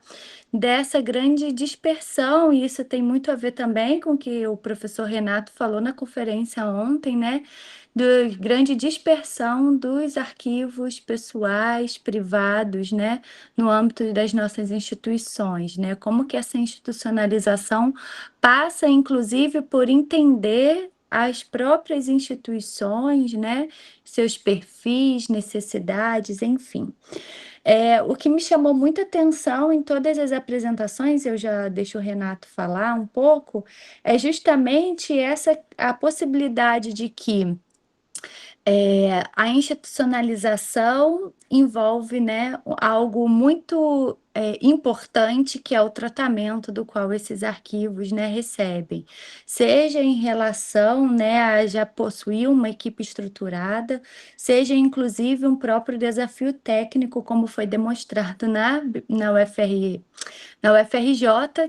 S2: dessa grande dispersão, e isso tem muito a ver também com o que o professor Renato falou na conferência ontem, né? Da grande dispersão dos arquivos pessoais, privados, né? No âmbito das nossas instituições, né? Como que essa institucionalização passa, inclusive, por entender as próprias instituições, né? Seus perfis, necessidades, enfim. O que me chamou muita atenção em todas as apresentações, eu já deixo o Renato falar um pouco, é justamente a possibilidade de que a institucionalização envolve, né, algo muito importante, que é o tratamento do qual esses arquivos, né, recebem, seja em relação, né, a já possuir uma equipe estruturada, seja inclusive um próprio desafio técnico, como foi demonstrado na UFRJ,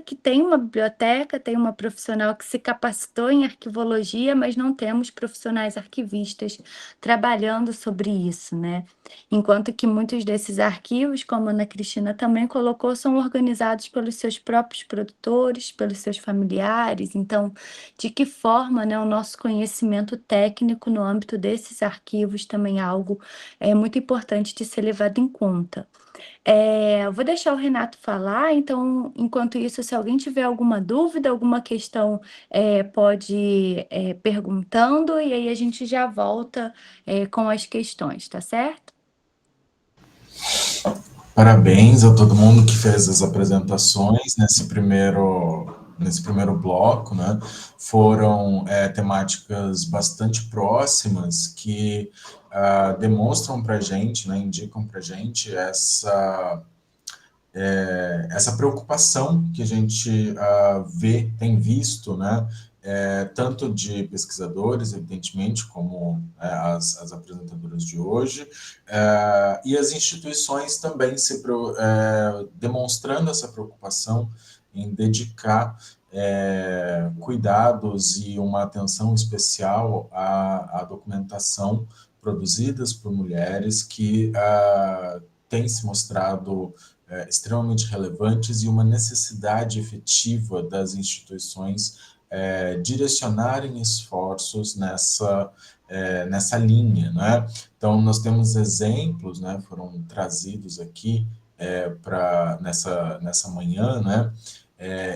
S2: que tem uma biblioteca, tem uma profissional que se capacitou em arquivologia, mas não temos profissionais arquivistas trabalhando sobre isso, né? Enquanto que muitos desses arquivos, como a Ana Cristina também colocou, são organizados pelos seus próprios produtores, pelos seus familiares. Então, de que forma, né, o nosso conhecimento técnico no âmbito desses arquivos também é algo muito importante de ser levado em conta. Eu vou deixar o Renato falar, então, enquanto isso, se alguém tiver alguma dúvida, alguma questão, pode ir perguntando, e aí a gente já volta com as questões, tá certo?
S1: Parabéns a todo mundo que fez as apresentações nesse primeiro bloco, né? Foram temáticas bastante próximas que demonstram para a gente, né, indicam para a gente essa preocupação que a gente tem visto, né, tanto de pesquisadores, evidentemente, como as apresentadoras de hoje, e as instituições também demonstrando essa preocupação em dedicar cuidados e uma atenção especial à documentação produzidas por mulheres que têm se mostrado extremamente relevantes e uma necessidade efetiva das instituições direcionarem esforços nessa linha, né? Então, nós temos exemplos, né, foram trazidos aqui nessa manhã, né,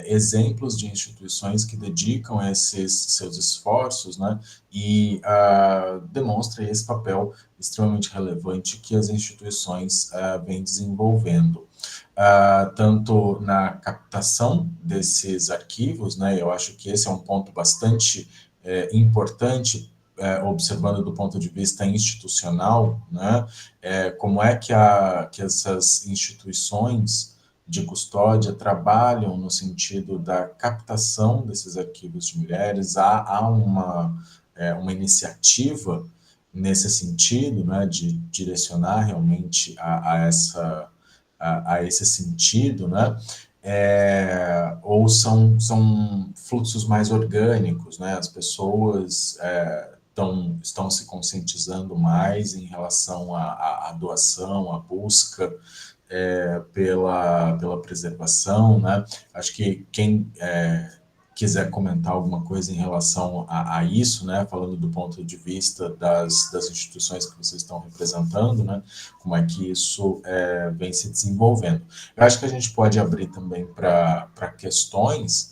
S1: exemplos de instituições que dedicam esses seus esforços, né, e demonstra esse papel extremamente relevante que as instituições vêm desenvolvendo. Tanto na captação desses arquivos, né, eu acho que esse é um ponto bastante importante, observando do ponto de vista institucional, né, como é que essas instituições de custódia trabalham no sentido da captação desses arquivos de mulheres. Há uma iniciativa nesse sentido, né, de direcionar realmente a esse sentido, né? Ou são fluxos mais orgânicos, né? As pessoas estão se conscientizando mais em relação à doação, à busca pela preservação, né? Acho que quem quiser comentar alguma coisa em relação a isso, né, falando do ponto de vista das instituições que vocês estão representando, né, como é que isso vem se desenvolvendo. Eu acho que a gente pode abrir também para questões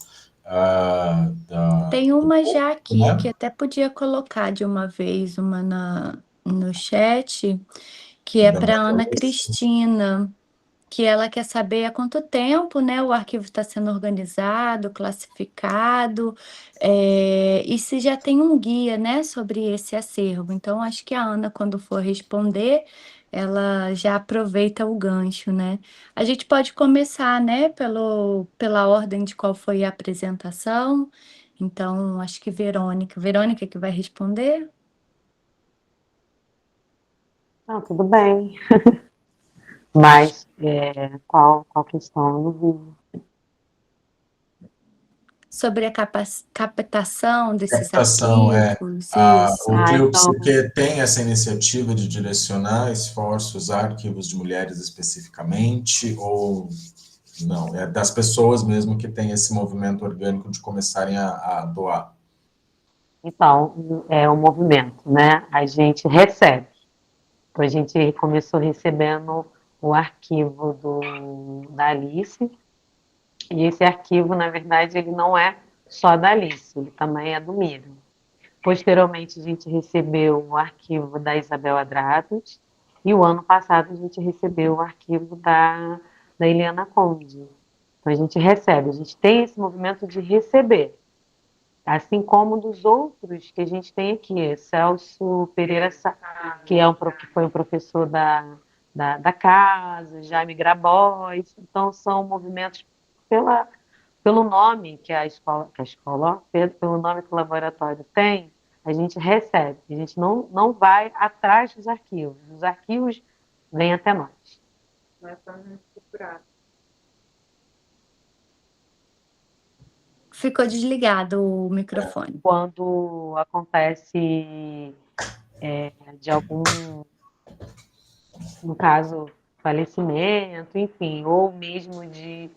S2: Tem uma já aqui,
S1: né?
S2: que até podia colocar de uma vez uma no chat, que é para Ana Cristina, que ela quer saber há quanto tempo, né, o arquivo está sendo organizado, classificado, e se já tem um guia, né, sobre esse acervo. Então, acho que a Ana, quando for responder, ela já aproveita o gancho, né? A gente pode começar, né, pela ordem de qual foi a apresentação. Então, acho que Verônica que vai responder.
S3: Não, tudo bem. Mas qual questão? Eu não vi.
S2: Sobre a captação desses
S1: Captação,
S2: arquivos, isso.
S1: o Cliopsi
S3: Então,
S1: que tem essa iniciativa de direcionar esforços a arquivos de mulheres especificamente, ou não? É das pessoas mesmo que tem esse movimento orgânico de começarem a doar?
S3: Então, é um movimento, né? A gente recebe. Então, a gente começou recebendo o arquivo da Alice, e esse arquivo, na verdade, ele não é só da Alice, ele também é do Miriam. Posteriormente, a gente recebeu o arquivo da Isabel Adrados, e o ano passado a gente recebeu o arquivo da Eliana Conde. Então, a gente recebe, a gente tem esse movimento de receber, assim como dos outros que a gente tem aqui, Celso Pereira, que foi um professor da da casa, Jaime Grabois. Então, são movimentos pelo nome que a escola, ó, pelo nome que o laboratório tem, a gente recebe, a gente não vai atrás dos arquivos, os arquivos vêm até nós.
S2: Ficou desligado o microfone.
S3: Quando acontece de algum, no caso, falecimento, enfim, ou mesmo de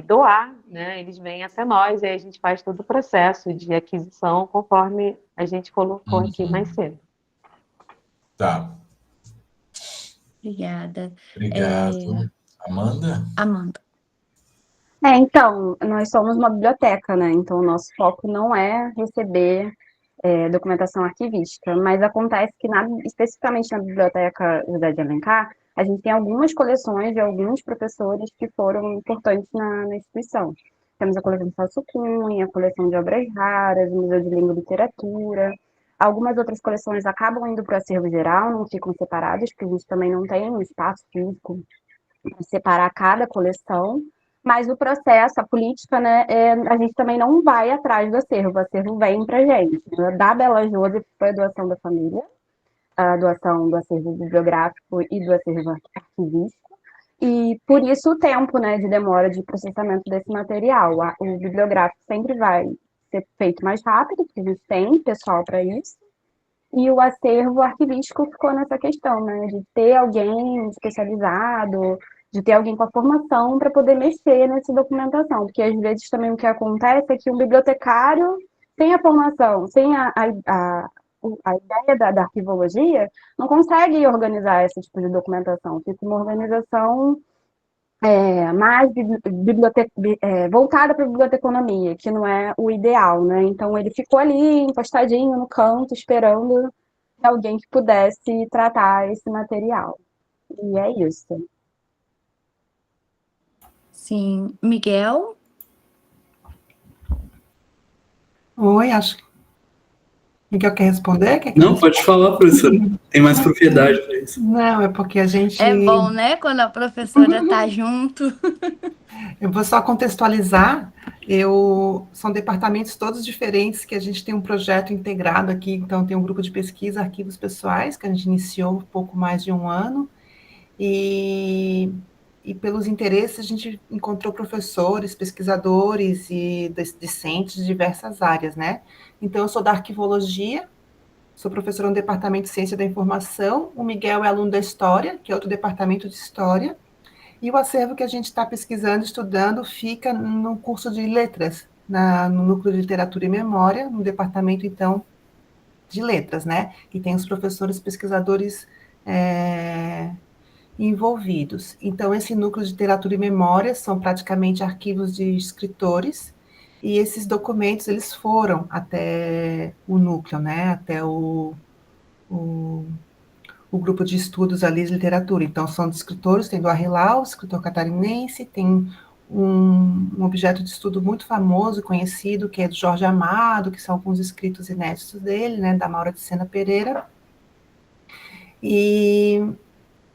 S3: doar, né? Eles vêm até nós e aí a gente faz todo o processo de aquisição conforme a gente colocou aqui mais cedo.
S1: Tá,
S2: Obrigada.
S1: obrigado. Amanda?
S2: Amanda.
S6: Então, nós somos uma biblioteca, né? Então, o nosso foco não é receber documentação arquivística, mas acontece que, especificamente na Biblioteca José de Alencar, a gente tem algumas coleções de alguns professores que foram importantes na instituição. Temos a coleção de Celso Cunha, a coleção de obras raras, o Museu de Língua e Literatura. Algumas outras coleções acabam indo para o acervo geral, não ficam separadas, porque a gente também não tem um espaço físico para separar cada coleção. Mas o processo, a política, né, a gente também não vai atrás do acervo, o acervo vem para a gente. Da Bela Joseph foi a doação da família, a doação do acervo bibliográfico e do acervo arquivístico, e por isso o tempo, né, de demora de processamento desse material. O bibliográfico sempre vai ser feito mais rápido, porque a gente tem pessoal para isso, e o acervo arquivístico ficou nessa questão, né, de ter alguém especializado, de ter alguém com a formação para poder mexer nessa documentação, porque às vezes também o que acontece é que um bibliotecário sem a formação, sem a ideia da arquivologia, não consegue organizar esse tipo de documentação, fica uma organização mais voltada para a biblioteconomia, que não é o ideal, né? Então ele ficou ali encostadinho no canto, esperando alguém que pudesse tratar esse material. E é isso.
S2: Sim. Miguel?
S8: Oi, acho que Miguel quer responder?
S7: Não, pode falar, professora. Tem mais propriedade para isso.
S8: Não, é porque a gente...
S2: É bom, né? Quando a professora está junto.
S8: Eu vou só contextualizar. São departamentos todos diferentes que a gente tem um projeto integrado aqui. Então, tem um grupo de pesquisa, arquivos pessoais, que a gente iniciou há pouco mais de um ano. E pelos interesses, a gente encontrou professores, pesquisadores e discentes de diversas áreas, né? Então, eu sou da arquivologia, sou professora no departamento de Ciência da Informação, o Miguel é aluno da História, que é outro departamento de História, e o acervo que a gente está pesquisando, estudando, fica no curso de Letras, no Núcleo de Literatura e Memória, no departamento, então, de Letras, né? E tem os professores pesquisadores envolvidos. Então, esse núcleo de literatura e memória são praticamente arquivos de escritores, e esses documentos, eles foram até o núcleo, né, até o grupo de estudos ali de literatura. Então, são de escritores, tem do Arrilau, escritor catarinense, tem um objeto de estudo muito famoso, conhecido, que é do Jorge Amado, que são alguns escritos inéditos dele, né, da Maura de Sena Pereira.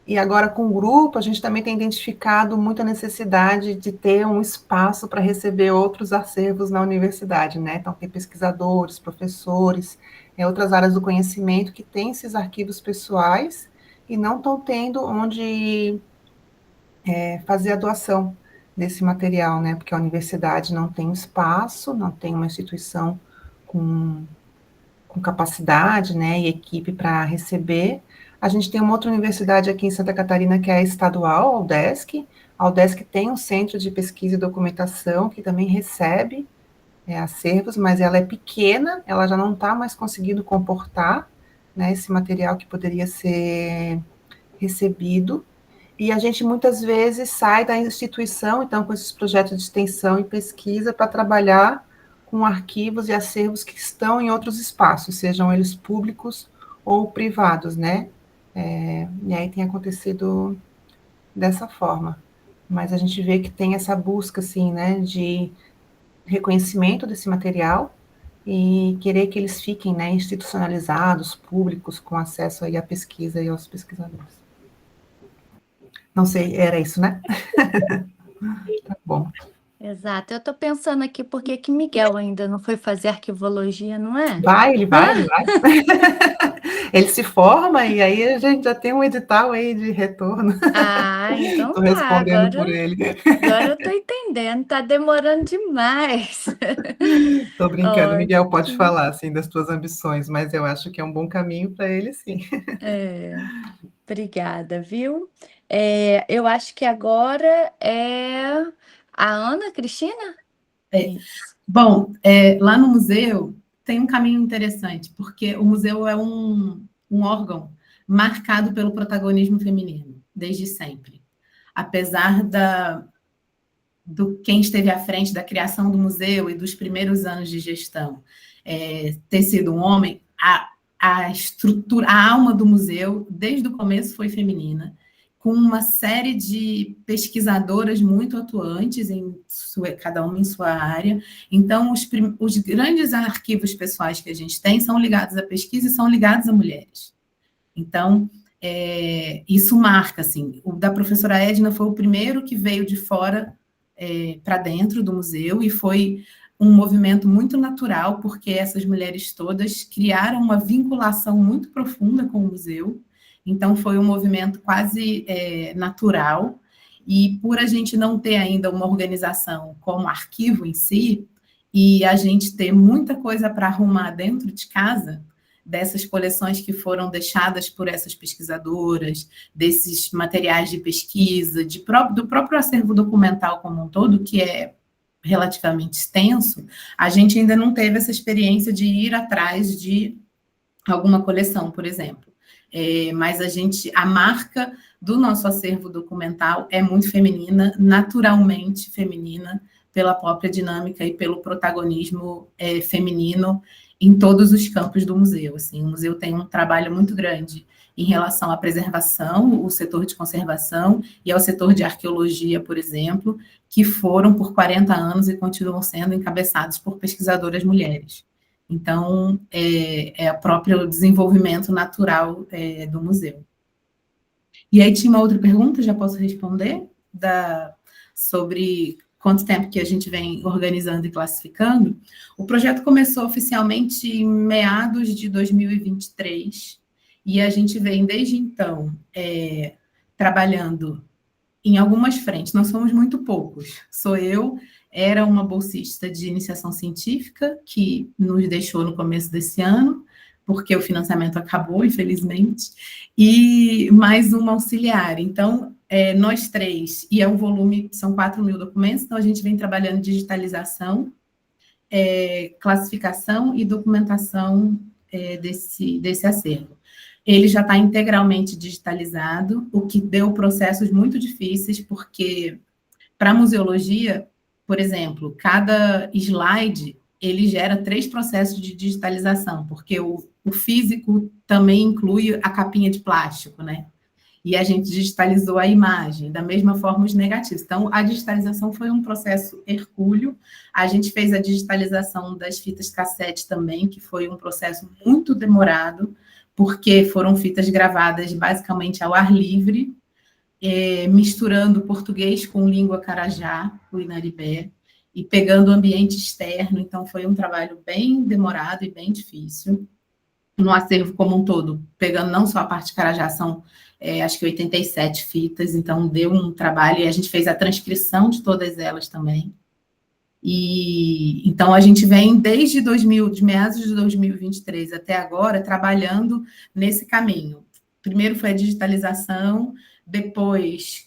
S8: E agora, com o grupo, a gente também tem identificado muita necessidade de ter um espaço para receber outros acervos na universidade, né? Então, tem pesquisadores, professores, outras áreas do conhecimento que têm esses arquivos pessoais e não estão tendo onde fazer a doação desse material, né? Porque a universidade não tem espaço, não tem uma instituição com capacidade, né, e equipe para receber. A gente tem uma outra universidade aqui em Santa Catarina, que é a estadual, a UDESC. A UDESC tem um centro de pesquisa e documentação, que também recebe acervos, mas ela é pequena, ela já não está mais conseguindo comportar, né, esse material que poderia ser recebido. E a gente, muitas vezes, sai da instituição, então, com esses projetos de extensão e pesquisa, para trabalhar com arquivos e acervos que estão em outros espaços, sejam eles públicos ou privados, né? E aí tem acontecido dessa forma. Mas a gente vê que tem essa busca, assim, né, de reconhecimento desse material e querer que eles fiquem, né, institucionalizados, públicos, com acesso aí à pesquisa e aos pesquisadores. Não sei, era isso, né? Tá bom.
S2: Exato. Eu estou pensando aqui por que que Miguel ainda não foi fazer arquivologia, não é?
S8: Ele vai. Ele se forma e aí a gente já tem um edital aí de retorno.
S2: Então
S8: Estou
S2: tá.
S8: respondendo por ele.
S2: Agora eu estou entendendo. Está demorando demais.
S8: Estou brincando, Miguel
S2: Ótimo.
S8: pode falar assim das tuas ambições, mas eu acho que é um bom caminho para ele, sim.
S2: Obrigada, viu? Eu acho que agora é a Ana Cristina? Isso.
S9: Bom, lá no museu tem um caminho interessante, porque o museu é um órgão marcado pelo protagonismo feminino, desde sempre. Apesar do quem esteve à frente da criação do museu e dos primeiros anos de gestão ter sido um homem, a estrutura, a alma do museu, desde o começo, foi feminina, com uma série de pesquisadoras muito atuantes, cada uma em sua área. Então, os grandes arquivos pessoais que a gente tem são ligados à pesquisa e são ligados a mulheres. Então, isso marca, assim, o da professora Edna foi o primeiro que veio de fora para dentro do museu, e foi um movimento muito natural, porque essas mulheres todas criaram uma vinculação muito profunda com o museu. Então, foi um movimento quase natural, e por a gente não ter ainda uma organização como arquivo em si, e a gente ter muita coisa para arrumar dentro de casa, dessas coleções que foram deixadas por essas pesquisadoras, desses materiais de pesquisa, do próprio acervo documental como um todo, que é relativamente extenso, a gente ainda não teve essa experiência de ir atrás de alguma coleção, por exemplo. Mas a marca do nosso acervo documental é muito feminina, naturalmente feminina, pela própria dinâmica e pelo protagonismo feminino em todos os campos do museu. Assim, o museu tem um trabalho muito grande em relação à preservação, o setor de conservação e ao setor de arqueologia, por exemplo, que foram por 40 anos e continuam sendo encabeçados por pesquisadoras mulheres. Então, é o próprio desenvolvimento natural do museu. E aí tinha uma outra pergunta, já posso responder? Sobre quanto tempo que a gente vem organizando e classificando. O projeto começou oficialmente em meados de 2023, e a gente vem, desde então, trabalhando em algumas frentes. Nós somos muito poucos. Era uma bolsista de iniciação científica, que nos deixou no começo desse ano, porque o financiamento acabou, infelizmente, e mais uma auxiliar. Então, nós três, e o volume são 4.000 documentos, então a gente vem trabalhando digitalização, classificação e documentação desse acervo. Ele já está integralmente digitalizado, o que deu processos muito difíceis, porque para a museologia, por exemplo, cada slide ele gera 3 processos de digitalização, porque o físico também inclui a capinha de plástico, né? E a gente digitalizou a imagem, da mesma forma os negativos. Então, a digitalização foi um processo hercúleo. A gente fez a digitalização das fitas cassete também, que foi um processo muito demorado, porque foram fitas gravadas basicamente ao ar livre, misturando português com língua carajá, o inaribé, e pegando o ambiente externo. Então, foi um trabalho bem demorado e bem difícil. No acervo como um todo, pegando não só a parte carajá, são acho que 87 fitas, então deu um trabalho, e a gente fez a transcrição de todas elas também. E então a gente vem desde de meados de 2023 até agora trabalhando nesse caminho. Primeiro foi a digitalização, depois,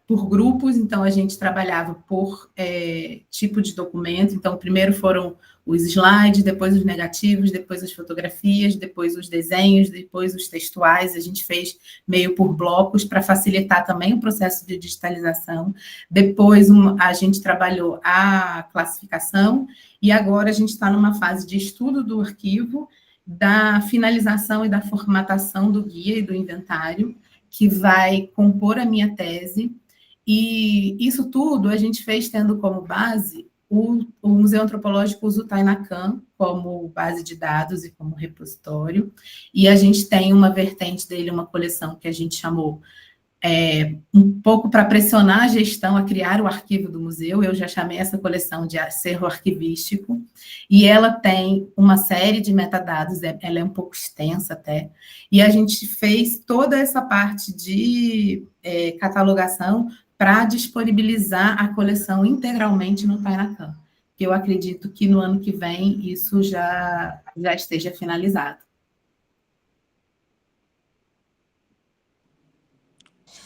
S9: por grupos, então a gente trabalhava por tipo de documento. Então, primeiro foram os slides, depois os negativos, depois as fotografias, depois os desenhos, depois os textuais. A gente fez meio por blocos para facilitar também o processo de digitalização. Depois a gente trabalhou a classificação, e agora a gente está numa fase de estudo do arquivo, da finalização e da formatação do guia e do inventário, que vai compor a minha tese. E isso tudo a gente fez tendo como base o Museu Antropológico usa o Tainacan como base de dados e como repositório, e a gente tem uma vertente dele, uma coleção que a gente chamou um pouco para pressionar a gestão a criar o arquivo do museu. Eu já chamei essa coleção de acervo arquivístico, e ela tem uma série de metadados, ela é um pouco extensa até, e a gente fez toda essa parte de catalogação para disponibilizar a coleção integralmente no Painacan. Eu acredito que no ano que vem isso já esteja finalizado.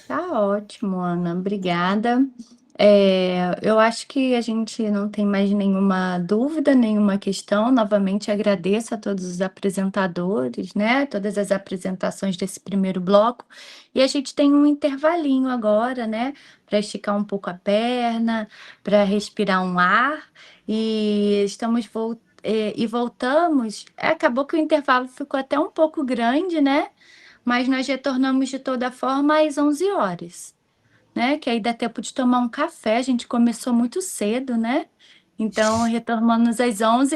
S2: Tá ótimo, Ana, obrigada. Eu acho que a gente não tem mais nenhuma dúvida, nenhuma questão. Novamente agradeço a todos os apresentadores, né? Todas as apresentações desse primeiro bloco. E a gente tem um intervalinho agora, né? Para esticar um pouco a perna, para respirar um ar. E voltamos. Acabou que o intervalo ficou até um pouco grande, né? Mas nós retornamos de toda forma às 11 horas, né? Que aí dá tempo de tomar um café, a gente começou muito cedo, né? Então, retornamos às 11.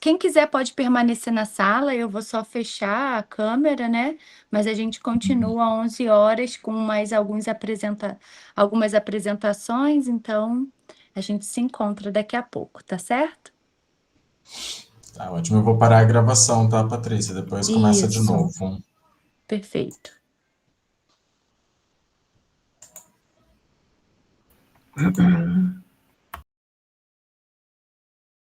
S2: Quem quiser pode permanecer na sala, eu vou só fechar a câmera, né? Mas a gente continua às 11 horas com mais algumas apresentações, então a gente se encontra daqui a pouco, tá certo?
S1: Tá ótimo, eu vou parar a gravação, tá, Patrícia? Depois começa de
S2: Isso.
S1: novo.
S2: Perfeito.